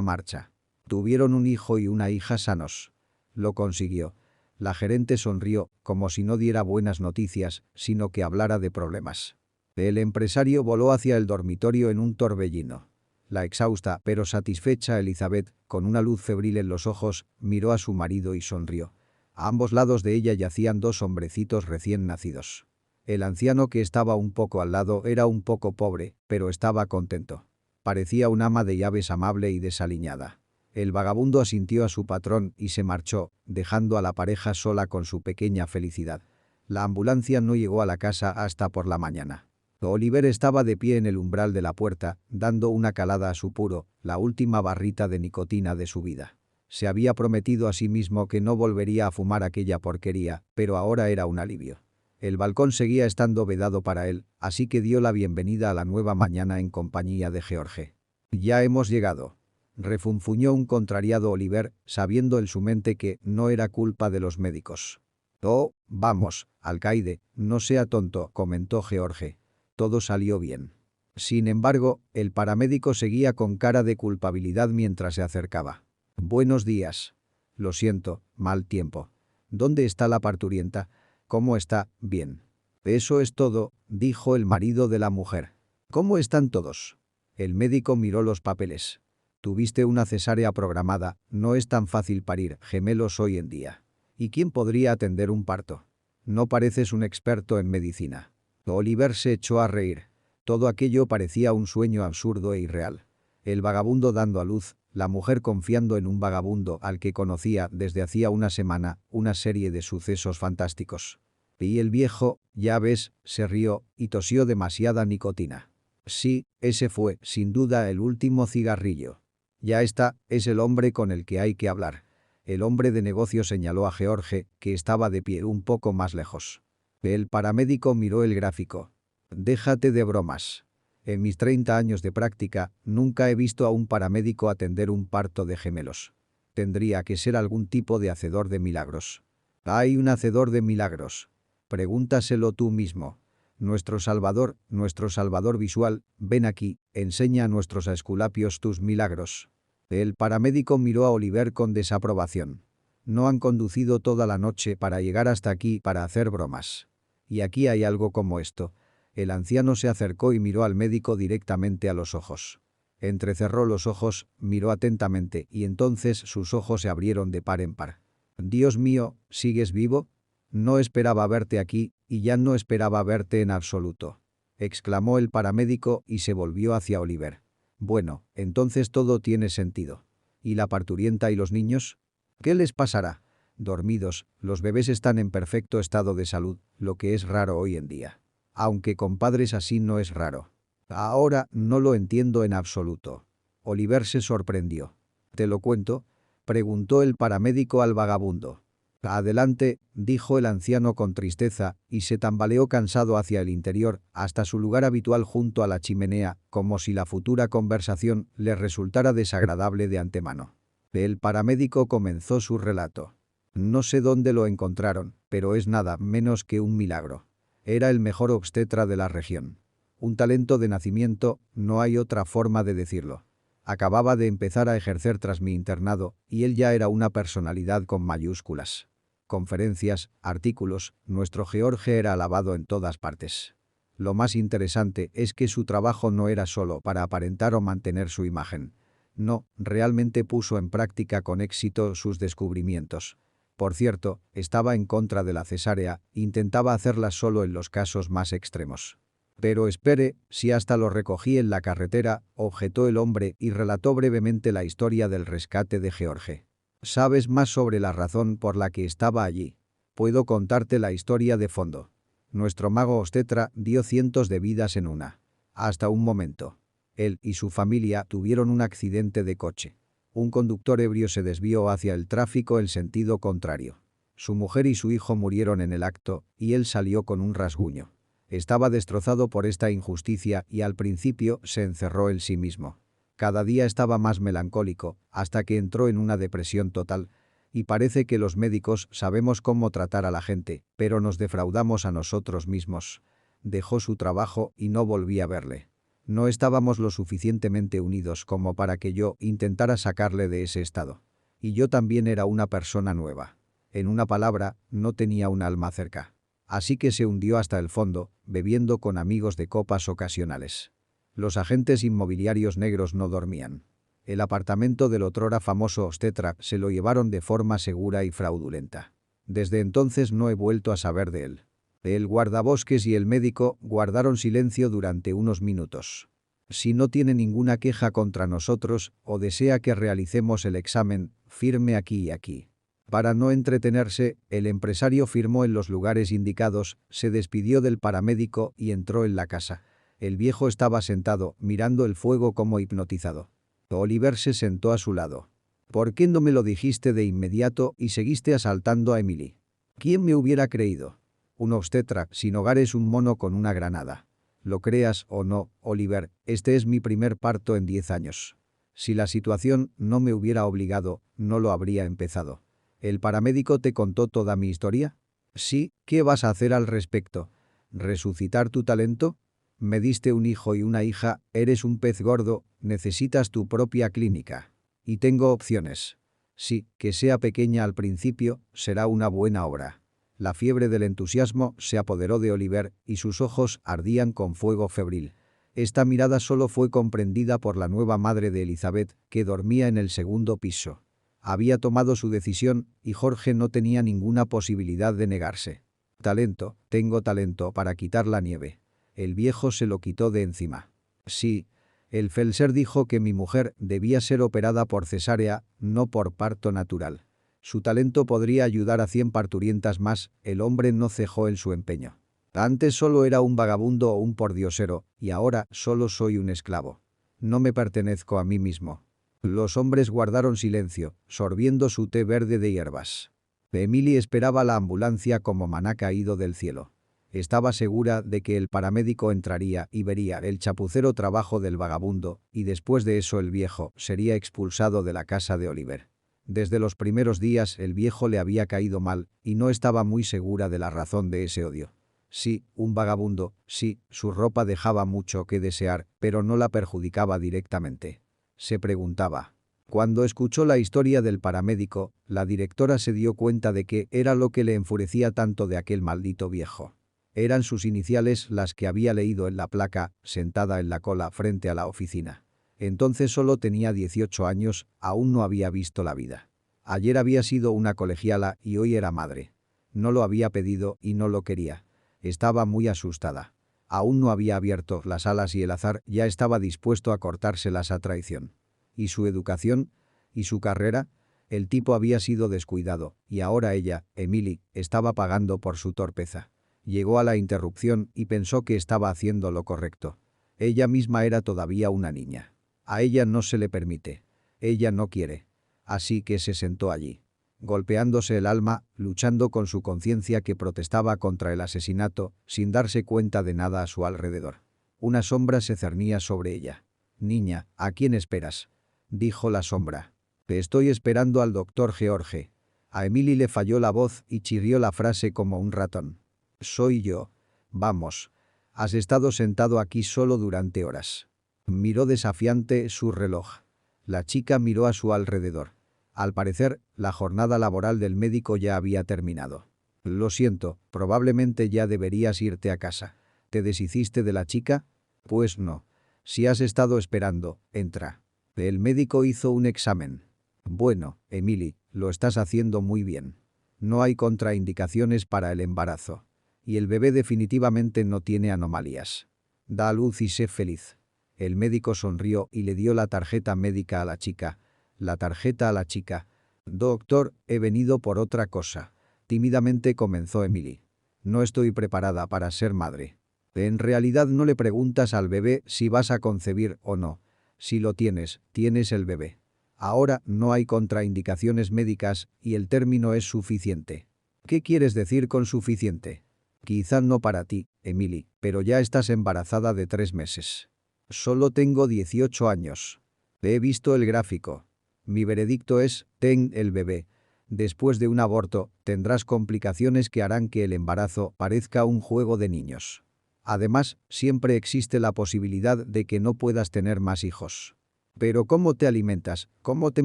marcha. «Tuvieron un hijo y una hija sanos». «Lo consiguió». La gerente sonrió, como si no diera buenas noticias, sino que hablara de problemas. El empresario voló hacia el dormitorio en un torbellino. La exhausta pero satisfecha Elizabeth, con una luz febril en los ojos, miró a su marido y sonrió. A ambos lados de ella yacían dos hombrecitos recién nacidos. El anciano que estaba un poco al lado era un poco pobre, pero estaba contento. Parecía un ama de llaves amable y desaliñada. El vagabundo asintió a su patrón y se marchó, dejando a la pareja sola con su pequeña felicidad. La ambulancia no llegó a la casa hasta por la mañana. Oliver estaba de pie en el umbral de la puerta, dando una calada a su puro, la última barrita de nicotina de su vida. Se había prometido a sí mismo que no volvería a fumar aquella porquería, pero ahora era un alivio. El balcón seguía estando vedado para él, así que dio la bienvenida a la nueva mañana en compañía de George. «Ya hemos llegado», refunfuñó un contrariado Oliver, sabiendo en su mente que no era culpa de los médicos. «Oh, vamos, alcaide, no sea tonto», comentó George. Todo salió bien. Sin embargo, el paramédico seguía con cara de culpabilidad mientras se acercaba. «Buenos días». «Lo siento, mal tiempo». «¿Dónde está la parturienta?». «¿Cómo está?». «Bien». «Eso es todo», dijo el marido de la mujer. «¿Cómo están todos?». El médico miró los papeles. «Tuviste una cesárea programada, no es tan fácil parir gemelos hoy en día. ¿Y quién podría atender un parto? No pareces un experto en medicina. Oliver se echó a reír. Todo aquello parecía un sueño absurdo e irreal. El vagabundo dando a luz, la mujer confiando en un vagabundo al que conocía desde hacía una semana, una serie de sucesos fantásticos. Y el viejo, ya ves, se rió y tosió demasiada nicotina. Sí, ese fue, sin duda, el último cigarrillo. Ya está, es el hombre con el que hay que hablar. El hombre de negocio señaló a George, que estaba de pie un poco más lejos. El paramédico miró el gráfico. Déjate de bromas. En mis 30 años de práctica, nunca he visto a un paramédico atender un parto de gemelos. Tendría que ser algún tipo de hacedor de milagros. ¿Hay un hacedor de milagros? Pregúntaselo tú mismo. Nuestro Salvador visual, ven aquí, enseña a nuestros esculapios tus milagros. El paramédico miró a Oliver con desaprobación. No han conducido toda la noche para llegar hasta aquí para hacer bromas. Y aquí hay algo como esto. El anciano se acercó y miró al médico directamente a los ojos. Entrecerró los ojos, miró atentamente y entonces sus ojos se abrieron de par en par. «Dios mío, ¿sigues vivo? No esperaba verte aquí y ya no esperaba verte en absoluto», exclamó el paramédico y se volvió hacia Oliver. «Bueno, entonces todo tiene sentido. ¿Y la parturienta y los niños? ¿Qué les pasará? Dormidos, los bebés están en perfecto estado de salud, lo que es raro hoy en día. Aunque con padres así no es raro. Ahora no lo entiendo en absoluto». Oliver se sorprendió. «¿Te lo cuento?», preguntó el paramédico al vagabundo. «Adelante», dijo el anciano con tristeza, y se tambaleó cansado hacia el interior, hasta su lugar habitual junto a la chimenea, como si la futura conversación le resultara desagradable de antemano. El paramédico comenzó su relato. «No sé dónde lo encontraron, pero es nada menos que un milagro. Era el mejor obstetra de la región. Un talento de nacimiento, no hay otra forma de decirlo. Acababa de empezar a ejercer tras mi internado, y él ya era una personalidad con mayúsculas. Conferencias, artículos, nuestro George era alabado en todas partes. Lo más interesante es que su trabajo no era solo para aparentar o mantener su imagen. No, realmente puso en práctica con éxito sus descubrimientos. Por cierto, estaba en contra de la cesárea, intentaba hacerla solo en los casos más extremos. «Pero espere, si hasta lo recogí en la carretera», objetó el hombre y relató brevemente la historia del rescate de George. «¿Sabes más sobre la razón por la que estaba allí? Puedo contarte la historia de fondo. Nuestro mago obstetra dio cientos de vidas en una. Hasta un momento. Él y su familia tuvieron un accidente de coche. Un conductor ebrio se desvió hacia el tráfico en sentido contrario. Su mujer y su hijo murieron en el acto, y él salió con un rasguño. Estaba destrozado por esta injusticia y al principio se encerró en sí mismo. Cada día estaba más melancólico, hasta que entró en una depresión total. Y parece que los médicos sabemos cómo tratar a la gente, pero nos defraudamos a nosotros mismos. Dejó su trabajo y no volví a verle. No estábamos lo suficientemente unidos como para que yo intentara sacarle de ese estado. Y yo también era una persona nueva. En una palabra, no tenía un alma cerca. Así que se hundió hasta el fondo, bebiendo con amigos de copas ocasionales. Los agentes inmobiliarios negros no dormían. El apartamento del otrora famoso obstetra se lo llevaron de forma segura y fraudulenta. Desde entonces no he vuelto a saber de él. El guardabosques y el médico guardaron silencio durante unos minutos. «Si no tiene ninguna queja contra nosotros o desea que realicemos el examen, firme aquí y aquí». Para no entretenerse, el empresario firmó en los lugares indicados, se despidió del paramédico y entró en la casa. El viejo estaba sentado, mirando el fuego como hipnotizado. Oliver se sentó a su lado. «¿Por qué no me lo dijiste de inmediato y seguiste asaltando a Emily? ¿Quién me hubiera creído? Un obstetra sin hogar es un mono con una granada. Lo creas o no, Oliver, este es mi primer parto en 10 años. Si la situación no me hubiera obligado, no lo habría empezado». ¿El paramédico te contó toda mi historia? Sí, ¿qué vas a hacer al respecto? ¿Resucitar tu talento? Me diste un hijo y una hija, eres un pez gordo, necesitas tu propia clínica. Y tengo opciones. Sí, que sea pequeña al principio, será una buena obra. La fiebre del entusiasmo se apoderó de Oliver y sus ojos ardían con fuego febril. Esta mirada solo fue comprendida por la nueva madre de Elizabeth, que dormía en el segundo piso. Había tomado su decisión y Jorge no tenía ninguna posibilidad de negarse. Talento, tengo talento para quitar la nieve. El viejo se lo quitó de encima. Sí. El felser dijo que mi mujer debía ser operada por cesárea, no por parto natural. Su talento podría ayudar a 100 parturientas más, el hombre no cejó en su empeño. Antes solo era un vagabundo o un pordiosero, y ahora solo soy un esclavo. No me pertenezco a mí mismo. Los hombres guardaron silencio, sorbiendo su té verde de hierbas. Emily esperaba la ambulancia como maná caído del cielo. Estaba segura de que el paramédico entraría y vería el chapucero trabajo del vagabundo, y después de eso el viejo sería expulsado de la casa de Oliver. Desde los primeros días el viejo le había caído mal, y no estaba muy segura de la razón de ese odio. Sí, un vagabundo, sí, su ropa dejaba mucho que desear, pero no la perjudicaba directamente. Se preguntaba. Cuando escuchó la historia del paramédico, la directora se dio cuenta de que era lo que le enfurecía tanto de aquel maldito viejo. Eran sus iniciales las que había leído en la placa, sentada en la cola frente a la oficina. Entonces solo tenía 18 años, aún no había visto la vida. Ayer había sido una colegiala y hoy era madre. No lo había pedido y no lo quería. Estaba muy asustada. Aún no había abierto las alas y el azar ya estaba dispuesto a cortárselas a traición. ¿Y su educación? ¿Y su carrera? El tipo había sido descuidado, y ahora ella, Emily, estaba pagando por su torpeza. Llegó a la interrupción y pensó que estaba haciendo lo correcto. Ella misma era todavía una niña. A ella no se le permite. Ella no quiere. Así que se sentó allí. Golpeándose el alma, luchando con su conciencia que protestaba contra el asesinato, sin darse cuenta de nada a su alrededor. Una sombra se cernía sobre ella. «Niña, ¿a quién esperas?», dijo la sombra. «Te estoy esperando al doctor George». A Emily le falló la voz y chirrió la frase como un ratón. «Soy yo. Vamos. Has estado sentado aquí solo durante horas». Miró desafiante su reloj. La chica miró a su alrededor. Al parecer, la jornada laboral del médico ya había terminado. «Lo siento, probablemente ya deberías irte a casa». «¿Te deshiciste de la chica?». «Pues no. Si has estado esperando, entra». El médico hizo un examen. «Bueno, Emily, lo estás haciendo muy bien. No hay contraindicaciones para el embarazo. Y el bebé definitivamente no tiene anomalías. Da a luz y sé feliz». El médico sonrió y le dio la tarjeta médica a la chica. La tarjeta a la chica. «Doctor, he venido por otra cosa». Tímidamente comenzó Emily. «No estoy preparada para ser madre». «En realidad no le preguntas al bebé si vas a concebir o no. Si lo tienes, tienes el bebé. Ahora no hay contraindicaciones médicas y el término es suficiente». «¿Qué quieres decir con suficiente?». «Quizá no para ti, Emily, pero ya estás embarazada de 3 meses». «Solo tengo 18 años. He visto el gráfico. Mi veredicto es, ten el bebé. Después de un aborto, tendrás complicaciones que harán que el embarazo parezca un juego de niños. Además, siempre existe la posibilidad de que no puedas tener más hijos». «Pero ¿cómo te alimentas? ¿Cómo te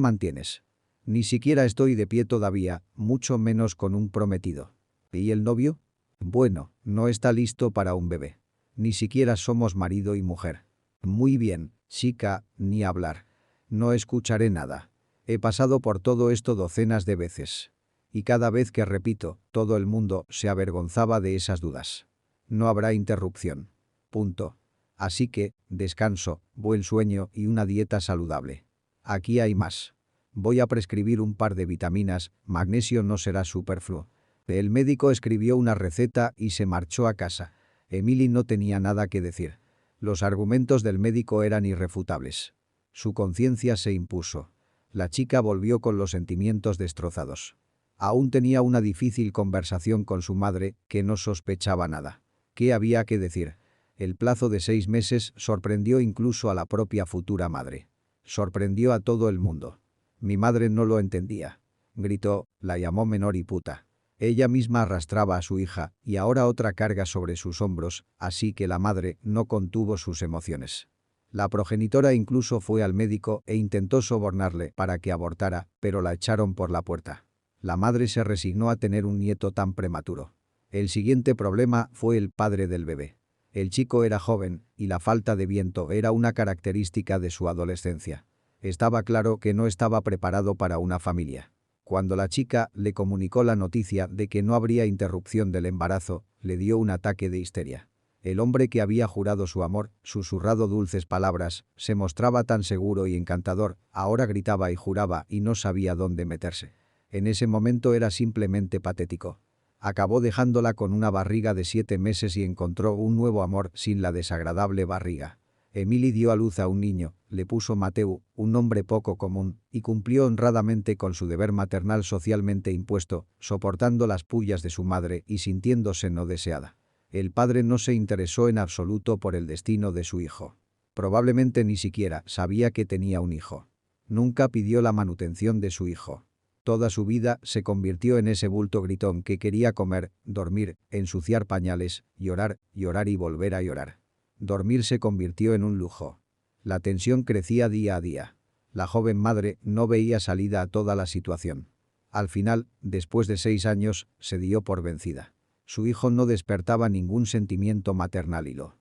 mantienes?». «Ni siquiera estoy de pie todavía, mucho menos con un prometido». «¿Y el novio?». «Bueno, no está listo para un bebé. Ni siquiera somos marido y mujer». «Muy bien, chica, ni hablar. No escucharé nada. He pasado por todo esto docenas de veces. Y cada vez que repito, todo el mundo se avergonzaba de esas dudas. No habrá interrupción. Punto. Así que, descanso, buen sueño y una dieta saludable. Aquí hay más. Voy a prescribir un par de vitaminas, magnesio no será superfluo». El médico escribió una receta y se marchó a casa. Emily no tenía nada que decir. Los argumentos del médico eran irrefutables. Su conciencia se impuso. La chica volvió con los sentimientos destrozados. Aún tenía una difícil conversación con su madre, que no sospechaba nada. ¿Qué había que decir? El plazo de 6 meses sorprendió incluso a la propia futura madre. Sorprendió a todo el mundo. «Mi madre no lo entendía». Gritó, la llamó menor y puta. Ella misma arrastraba a su hija y ahora otra carga sobre sus hombros, así que la madre no contuvo sus emociones. La progenitora incluso fue al médico e intentó sobornarle para que abortara, pero la echaron por la puerta. La madre se resignó a tener un nieto tan prematuro. El siguiente problema fue el padre del bebé. El chico era joven y la falta de viento era una característica de su adolescencia. Estaba claro que no estaba preparado para una familia. Cuando la chica le comunicó la noticia de que no habría interrupción del embarazo, le dio un ataque de histeria. El hombre que había jurado su amor, susurrado dulces palabras, se mostraba tan seguro y encantador, ahora gritaba y juraba y no sabía dónde meterse. En ese momento era simplemente patético. Acabó dejándola con una barriga de 7 meses y encontró un nuevo amor sin la desagradable barriga. Emily dio a luz a un niño, le puso Mateu, un nombre poco común, y cumplió honradamente con su deber maternal socialmente impuesto, soportando las pullas de su madre y sintiéndose no deseada. El padre no se interesó en absoluto por el destino de su hijo. Probablemente ni siquiera sabía que tenía un hijo. Nunca pidió la manutención de su hijo. Toda su vida se convirtió en ese bulto gritón que quería comer, dormir, ensuciar pañales, llorar, llorar y volver a llorar. Dormir se convirtió en un lujo. La tensión crecía día a día. La joven madre no veía salida a toda la situación. Al final, después de 6 años, se dio por vencida. Su hijo no despertaba ningún sentimiento maternal y lo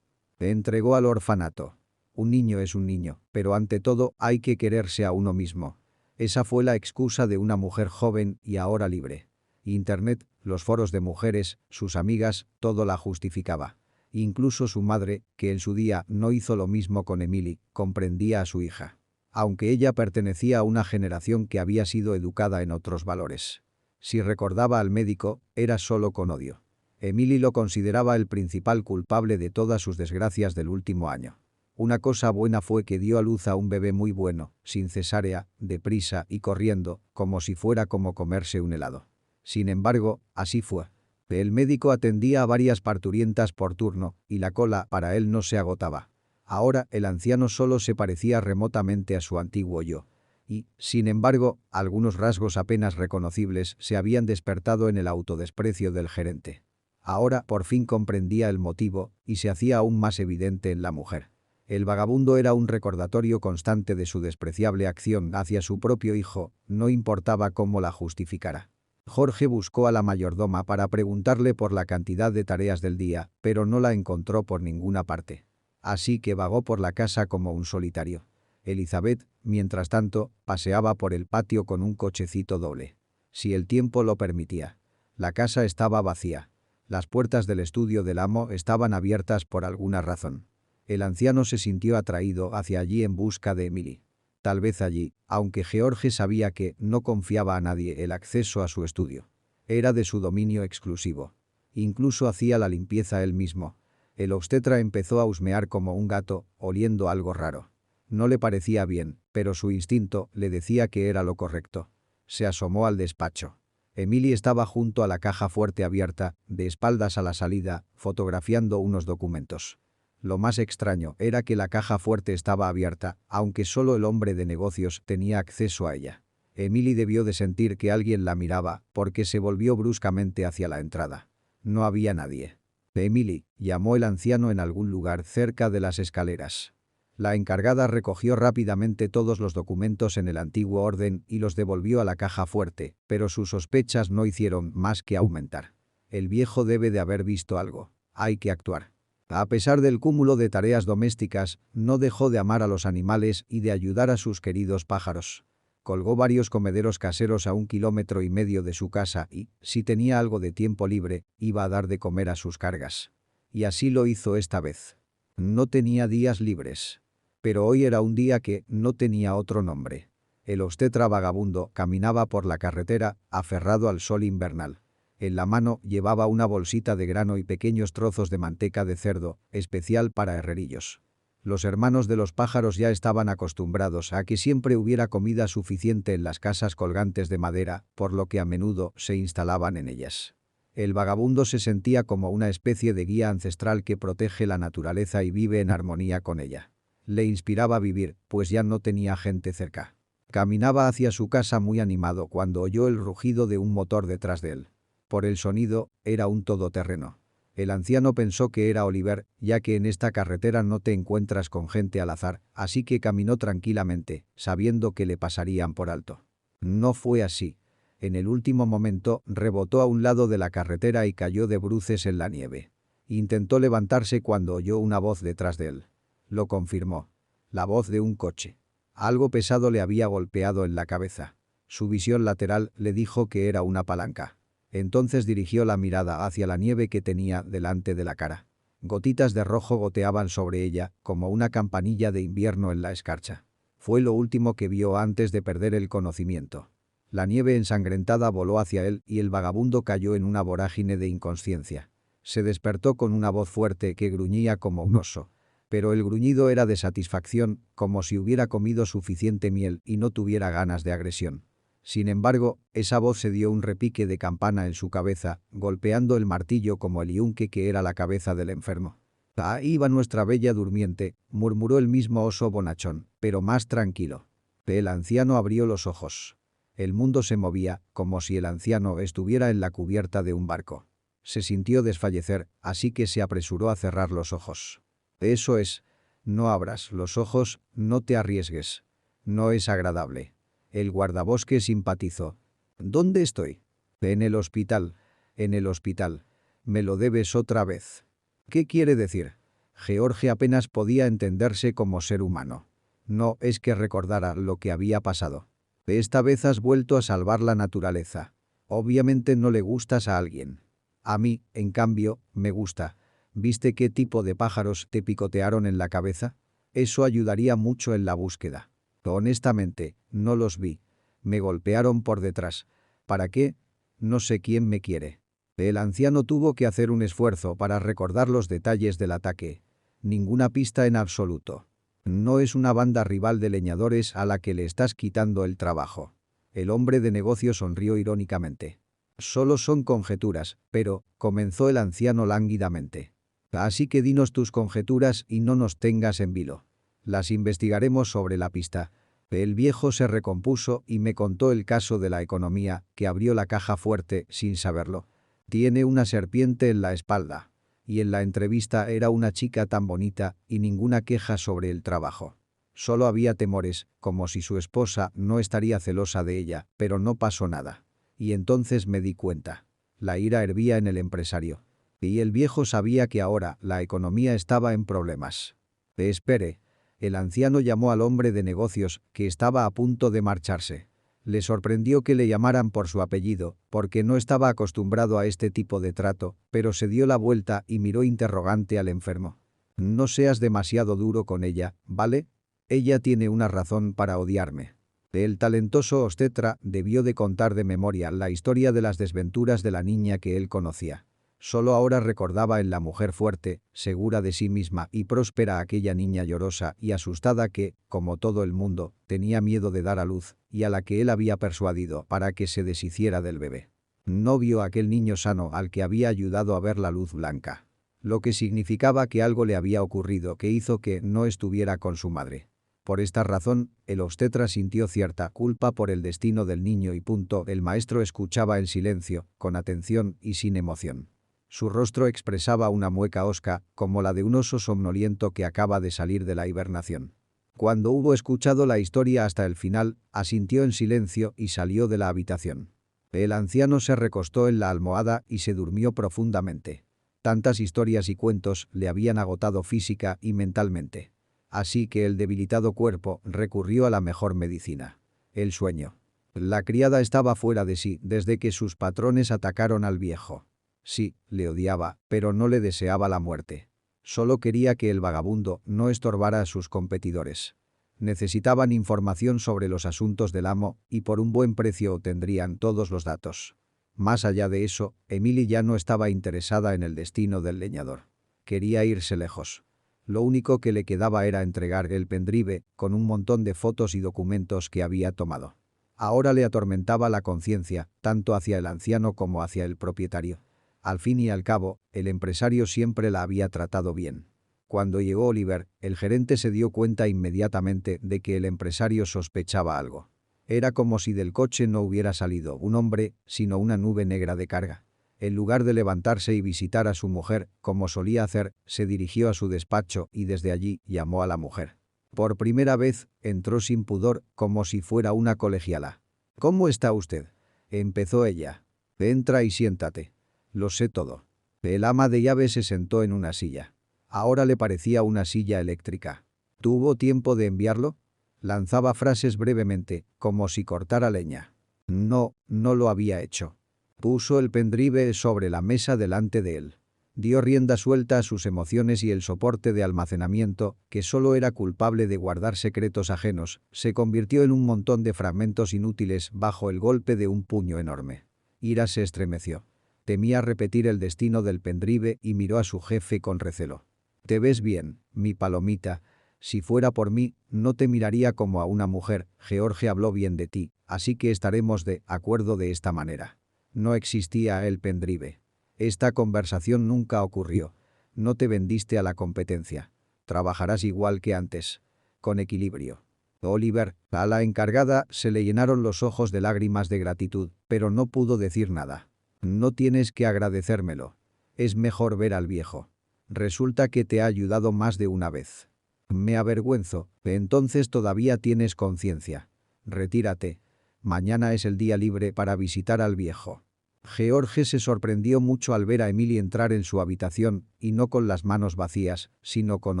entregó al orfanato. Un niño es un niño, pero ante todo hay que quererse a uno mismo. Esa fue la excusa de una mujer joven y ahora libre. Internet, los foros de mujeres, sus amigas, todo la justificaba. Incluso su madre, que en su día no hizo lo mismo con Emily, comprendía a su hija. Aunque ella pertenecía a una generación que había sido educada en otros valores. Si recordaba al médico, era solo con odio. Emily lo consideraba el principal culpable de todas sus desgracias del último año. Una cosa buena fue que dio a luz a un bebé muy bueno, sin cesárea, deprisa y corriendo, como si fuera como comerse un helado. Sin embargo, así fue. El médico atendía a varias parturientas por turno, y la cola para él no se agotaba. Ahora el anciano solo se parecía remotamente a su antiguo yo. Y, sin embargo, algunos rasgos apenas reconocibles se habían despertado en el autodesprecio del gerente. Ahora por fin comprendía el motivo, y se hacía aún más evidente en la mujer. El vagabundo era un recordatorio constante de su despreciable acción hacia su propio hijo, no importaba cómo la justificara. Jorge buscó a la mayordoma para preguntarle por la cantidad de tareas del día, pero no la encontró por ninguna parte. Así que vagó por la casa como un solitario. Elizabeth, mientras tanto, paseaba por el patio con un cochecito doble. Si el tiempo lo permitía. La casa estaba vacía. Las puertas del estudio del amo estaban abiertas por alguna razón. El anciano se sintió atraído hacia allí en busca de Emily. Tal vez allí, aunque George sabía que no confiaba a nadie el acceso a su estudio. Era de su dominio exclusivo. Incluso hacía la limpieza él mismo. El obstetra empezó a husmear como un gato, oliendo algo raro. No le parecía bien, pero su instinto le decía que era lo correcto. Se asomó al despacho. Emily estaba junto a la caja fuerte abierta, de espaldas a la salida, fotografiando unos documentos. Lo más extraño era que la caja fuerte estaba abierta, aunque solo el hombre de negocios tenía acceso a ella. Emily debió de sentir que alguien la miraba, porque se volvió bruscamente hacia la entrada. No había nadie. Emily, llamó el anciano en algún lugar cerca de las escaleras. La encargada recogió rápidamente todos los documentos en el antiguo orden y los devolvió a la caja fuerte, pero sus sospechas no hicieron más que aumentar. El viejo debe de haber visto algo. Hay que actuar. A pesar del cúmulo de tareas domésticas, no dejó de amar a los animales y de ayudar a sus queridos pájaros. Colgó varios comederos caseros a 1,5 kilómetros de su casa y, si tenía algo de tiempo libre, iba a dar de comer a sus cargas. Y así lo hizo esta vez. No tenía días libres. Pero hoy era un día que no tenía otro nombre. El obstetra vagabundo caminaba por la carretera, aferrado al sol invernal. En la mano llevaba una bolsita de grano y pequeños trozos de manteca de cerdo, especial para herrerillos. Los hermanos de los pájaros ya estaban acostumbrados a que siempre hubiera comida suficiente en las casas colgantes de madera, por lo que a menudo se instalaban en ellas. El vagabundo se sentía como una especie de guía ancestral que protege la naturaleza y vive en armonía con ella. Le inspiraba a vivir, pues ya no tenía gente cerca. Caminaba hacia su casa muy animado cuando oyó el rugido de un motor detrás de él. Por el sonido, era un todoterreno. El anciano pensó que era Oliver, ya que en esta carretera no te encuentras con gente al azar, así que caminó tranquilamente, sabiendo que le pasarían por alto. No fue así. En el último momento, rebotó a un lado de la carretera y cayó de bruces en la nieve. Intentó levantarse cuando oyó una voz detrás de él. Lo confirmó. La voz de un coche. Algo pesado le había golpeado en la cabeza. Su visión lateral le dijo que era una palanca. Entonces dirigió la mirada hacia la nieve que tenía delante de la cara. Gotitas de rojo goteaban sobre ella, como una campanilla de invierno en la escarcha. Fue lo último que vio antes de perder el conocimiento. La nieve ensangrentada voló hacia él y el vagabundo cayó en una vorágine de inconsciencia. Se despertó con una voz fuerte que gruñía como un oso. Pero el gruñido era de satisfacción, como si hubiera comido suficiente miel y no tuviera ganas de agresión. Sin embargo, esa voz se dio un repique de campana en su cabeza, golpeando el martillo como el yunque que era la cabeza del enfermo. «Ahí va nuestra bella durmiente», murmuró el mismo oso bonachón, pero más tranquilo. El anciano abrió los ojos. El mundo se movía, como si el anciano estuviera en la cubierta de un barco. Se sintió desfallecer, así que se apresuró a cerrar los ojos. «Eso es. No abras los ojos, no te arriesgues. No es agradable». El guardabosque simpatizó. «¿Dónde estoy?» «En el hospital. En el hospital. Me lo debes otra vez». «¿Qué quiere decir?» George apenas podía entenderse como ser humano. No es que recordara lo que había pasado. «Esta vez has vuelto a salvar la naturaleza. Obviamente no le gustas a alguien. A mí, en cambio, me gusta. ¿Viste qué tipo de pájaros te picotearon en la cabeza? Eso ayudaría mucho en la búsqueda». «Honestamente, no los vi. Me golpearon por detrás. ¿Para qué? No sé quién me quiere». El anciano tuvo que hacer un esfuerzo para recordar los detalles del ataque. Ninguna pista en absoluto. «No es una banda rival de leñadores a la que le estás quitando el trabajo». El hombre de negocio sonrió irónicamente. «Solo son conjeturas, pero», comenzó el anciano lánguidamente. «Así que dinos tus conjeturas y no nos tengas en vilo. Las investigaremos sobre la pista». El viejo se recompuso y me contó el caso de la economía, que abrió la caja fuerte sin saberlo. «Tiene una serpiente en la espalda». Y en la entrevista era una chica tan bonita y ninguna queja sobre el trabajo. Solo había temores, como si su esposa no estaría celosa de ella, pero no pasó nada. Y entonces me di cuenta. La ira hervía en el empresario. Y el viejo sabía que ahora la economía estaba en problemas. «Espere». El anciano llamó al hombre de negocios, que estaba a punto de marcharse. Le sorprendió que le llamaran por su apellido, porque no estaba acostumbrado a este tipo de trato, pero se dio la vuelta y miró interrogante al enfermo. «No seas demasiado duro con ella, ¿vale? Ella tiene una razón para odiarme». El talentoso obstetra debió de contar de memoria la historia de las desventuras de la niña que él conocía. Solo ahora recordaba en la mujer fuerte, segura de sí misma y próspera aquella niña llorosa y asustada que, como todo el mundo, tenía miedo de dar a luz y a la que él había persuadido para que se deshiciera del bebé. No vio aquel niño sano al que había ayudado a ver la luz blanca. Lo que significaba que algo le había ocurrido que hizo que no estuviera con su madre. Por esta razón, el obstetra sintió cierta culpa por el destino del niño y punto. El maestro escuchaba en silencio, con atención y sin emoción. Su rostro expresaba una mueca hosca, como la de un oso somnoliento que acaba de salir de la hibernación. Cuando hubo escuchado la historia hasta el final, asintió en silencio y salió de la habitación. El anciano se recostó en la almohada y se durmió profundamente. Tantas historias y cuentos le habían agotado física y mentalmente. Así que el debilitado cuerpo recurrió a la mejor medicina: el sueño. La criada estaba fuera de sí desde que sus patrones atacaron al viejo. Sí, le odiaba, pero no le deseaba la muerte. Solo quería que el vagabundo no estorbara a sus competidores. Necesitaban información sobre los asuntos del amo y por un buen precio obtendrían todos los datos. Más allá de eso, Emily ya no estaba interesada en el destino del leñador. Quería irse lejos. Lo único que le quedaba era entregar el pendrive con un montón de fotos y documentos que había tomado. Ahora le atormentaba la conciencia, tanto hacia el anciano como hacia el propietario. Al fin y al cabo, el empresario siempre la había tratado bien. Cuando llegó Oliver, el gerente se dio cuenta inmediatamente de que el empresario sospechaba algo. Era como si del coche no hubiera salido un hombre, sino una nube negra de carga. En lugar de levantarse y visitar a su mujer, como solía hacer, se dirigió a su despacho y desde allí llamó a la mujer. Por primera vez, entró sin pudor, como si fuera una colegiala. «¿Cómo está usted?», empezó ella. «Entra y siéntate. Lo sé todo». El ama de llaves se sentó en una silla. Ahora le parecía una silla eléctrica. «¿Tuvo tiempo de enviarlo?». Lanzaba frases brevemente, como si cortara leña. No, no lo había hecho. Puso el pendrive sobre la mesa delante de él. Dio rienda suelta a sus emociones y el soporte de almacenamiento, que solo era culpable de guardar secretos ajenos, se convirtió en un montón de fragmentos inútiles bajo el golpe de un puño enorme. Ira se estremeció. Temía repetir el destino del pendrive y miró a su jefe con recelo. «Te ves bien, mi palomita. Si fuera por mí, no te miraría como a una mujer. George habló bien de ti, así que estaremos de acuerdo de esta manera». No existía el pendrive. Esta conversación nunca ocurrió. No te vendiste a la competencia. Trabajarás igual que antes. Con equilibrio. Oliver, a la encargada se le llenaron los ojos de lágrimas de gratitud, pero no pudo decir nada. No tienes que agradecérmelo. Es mejor ver al viejo. Resulta que te ha ayudado más de una vez. Me avergüenzo, entonces todavía tienes conciencia. Retírate. Mañana es el día libre para visitar al viejo. George se sorprendió mucho al ver a Emily entrar en su habitación, y no con las manos vacías, sino con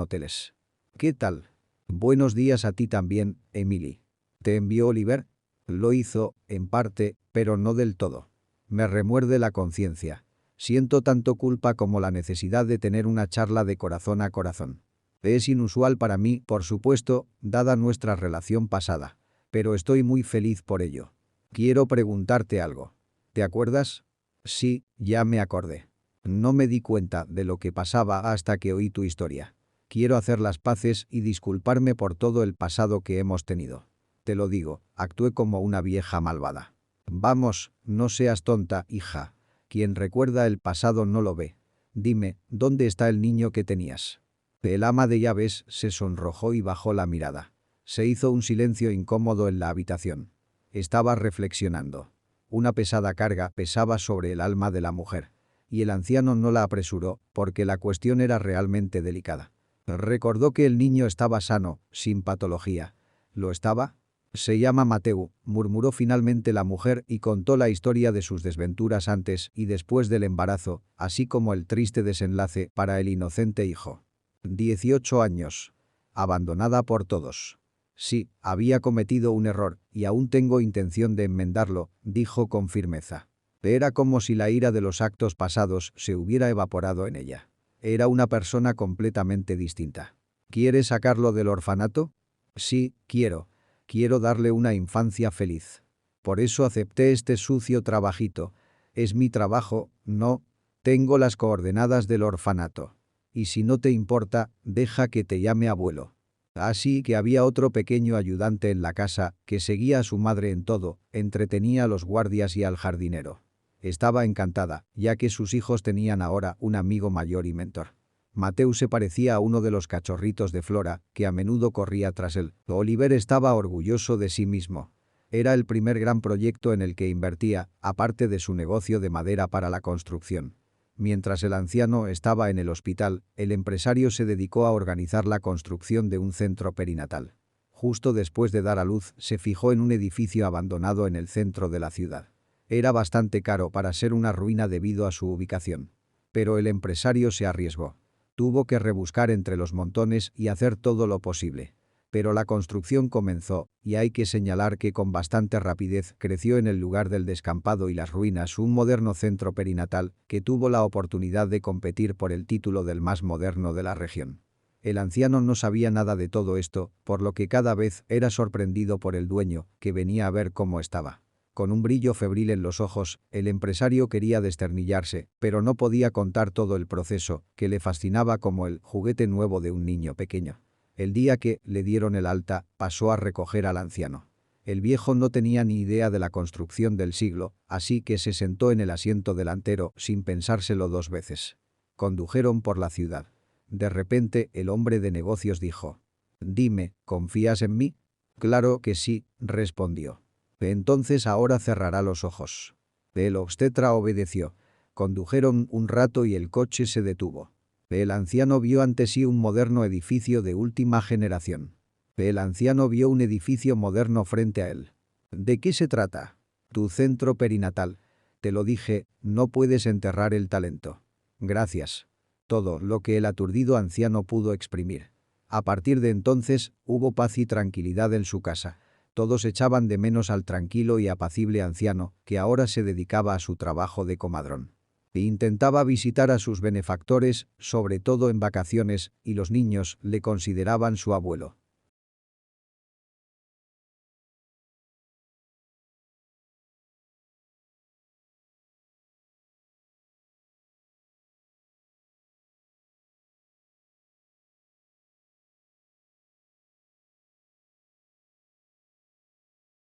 hoteles. ¿Qué tal? Buenos días a ti también, Emily. ¿Te envió Oliver? Lo hizo, en parte, pero no del todo. Me remuerde la conciencia. Siento tanto culpa como la necesidad de tener una charla de corazón a corazón. Es inusual para mí, por supuesto, dada nuestra relación pasada. Pero estoy muy feliz por ello. Quiero preguntarte algo. ¿Te acuerdas? Sí, ya me acordé. No me di cuenta de lo que pasaba hasta que oí tu historia. Quiero hacer las paces y disculparme por todo el pasado que hemos tenido. Te lo digo, actué como una vieja malvada. Vamos, no seas tonta, hija. Quien recuerda el pasado no lo ve. Dime, ¿dónde está el niño que tenías? El ama de llaves se sonrojó y bajó la mirada. Se hizo un silencio incómodo en la habitación. Estaba reflexionando. Una pesada carga pesaba sobre el alma de la mujer. Y el anciano no la apresuró, porque la cuestión era realmente delicada. Recordó que el niño estaba sano, sin patología. ¿Lo estaba? Se llama Mateu, murmuró finalmente la mujer y contó la historia de sus desventuras antes y después del embarazo, así como el triste desenlace para el inocente hijo. 18 años. Abandonada por todos. Sí, había cometido un error, y aún tengo intención de enmendarlo, dijo con firmeza. Era como si la ira de los actos pasados se hubiera evaporado en ella. Era una persona completamente distinta. ¿Quieres sacarlo del orfanato? Sí, quiero. Quiero darle una infancia feliz. Por eso acepté este sucio trabajito. Es mi trabajo, no. Tengo las coordenadas del orfanato. Y si no te importa, deja que te llame abuelo. Así que había otro pequeño ayudante en la casa que seguía a su madre en todo, entretenía a los guardias y al jardinero. Estaba encantada, ya que sus hijos tenían ahora un amigo mayor y mentor. Mateu se parecía a uno de los cachorritos de Flora, que a menudo corría tras él. Oliver estaba orgulloso de sí mismo. Era el primer gran proyecto en el que invertía, aparte de su negocio de madera para la construcción. Mientras el anciano estaba en el hospital, el empresario se dedicó a organizar la construcción de un centro perinatal. Justo después de dar a luz, se fijó en un edificio abandonado en el centro de la ciudad. Era bastante caro para ser una ruina debido a su ubicación. Pero el empresario se arriesgó. Tuvo que rebuscar entre los montones y hacer todo lo posible. Pero la construcción comenzó, y hay que señalar que con bastante rapidez creció en el lugar del descampado y las ruinas un moderno centro perinatal que tuvo la oportunidad de competir por el título del más moderno de la región. El anciano no sabía nada de todo esto, por lo que cada vez era sorprendido por el dueño, que venía a ver cómo estaba. Con un brillo febril en los ojos, el empresario quería desternillarse, pero no podía contar todo el proceso, que le fascinaba como el juguete nuevo de un niño pequeño. El día que le dieron el alta, pasó a recoger al anciano. El viejo no tenía ni idea de la construcción del siglo, así que se sentó en el asiento delantero sin pensárselo dos veces. Condujeron por la ciudad. De repente, el hombre de negocios dijo: «Dime, ¿confías en mí?» «Claro que sí», respondió. «Entonces ahora cerrará los ojos». El obstetra obedeció. Condujeron un rato y el coche se detuvo. El anciano vio ante sí un moderno edificio de última generación. El anciano vio un edificio moderno frente a él. ¿De qué se trata? Tu centro perinatal. Te lo dije, no puedes enterrar el talento. Gracias. Todo lo que el aturdido anciano pudo exprimir. A partir de entonces, hubo paz y tranquilidad en su casa. Todos echaban de menos al tranquilo y apacible anciano, que ahora se dedicaba a su trabajo de comadrón. Intentaba visitar a sus benefactores, sobre todo en vacaciones, y los niños le consideraban su abuelo.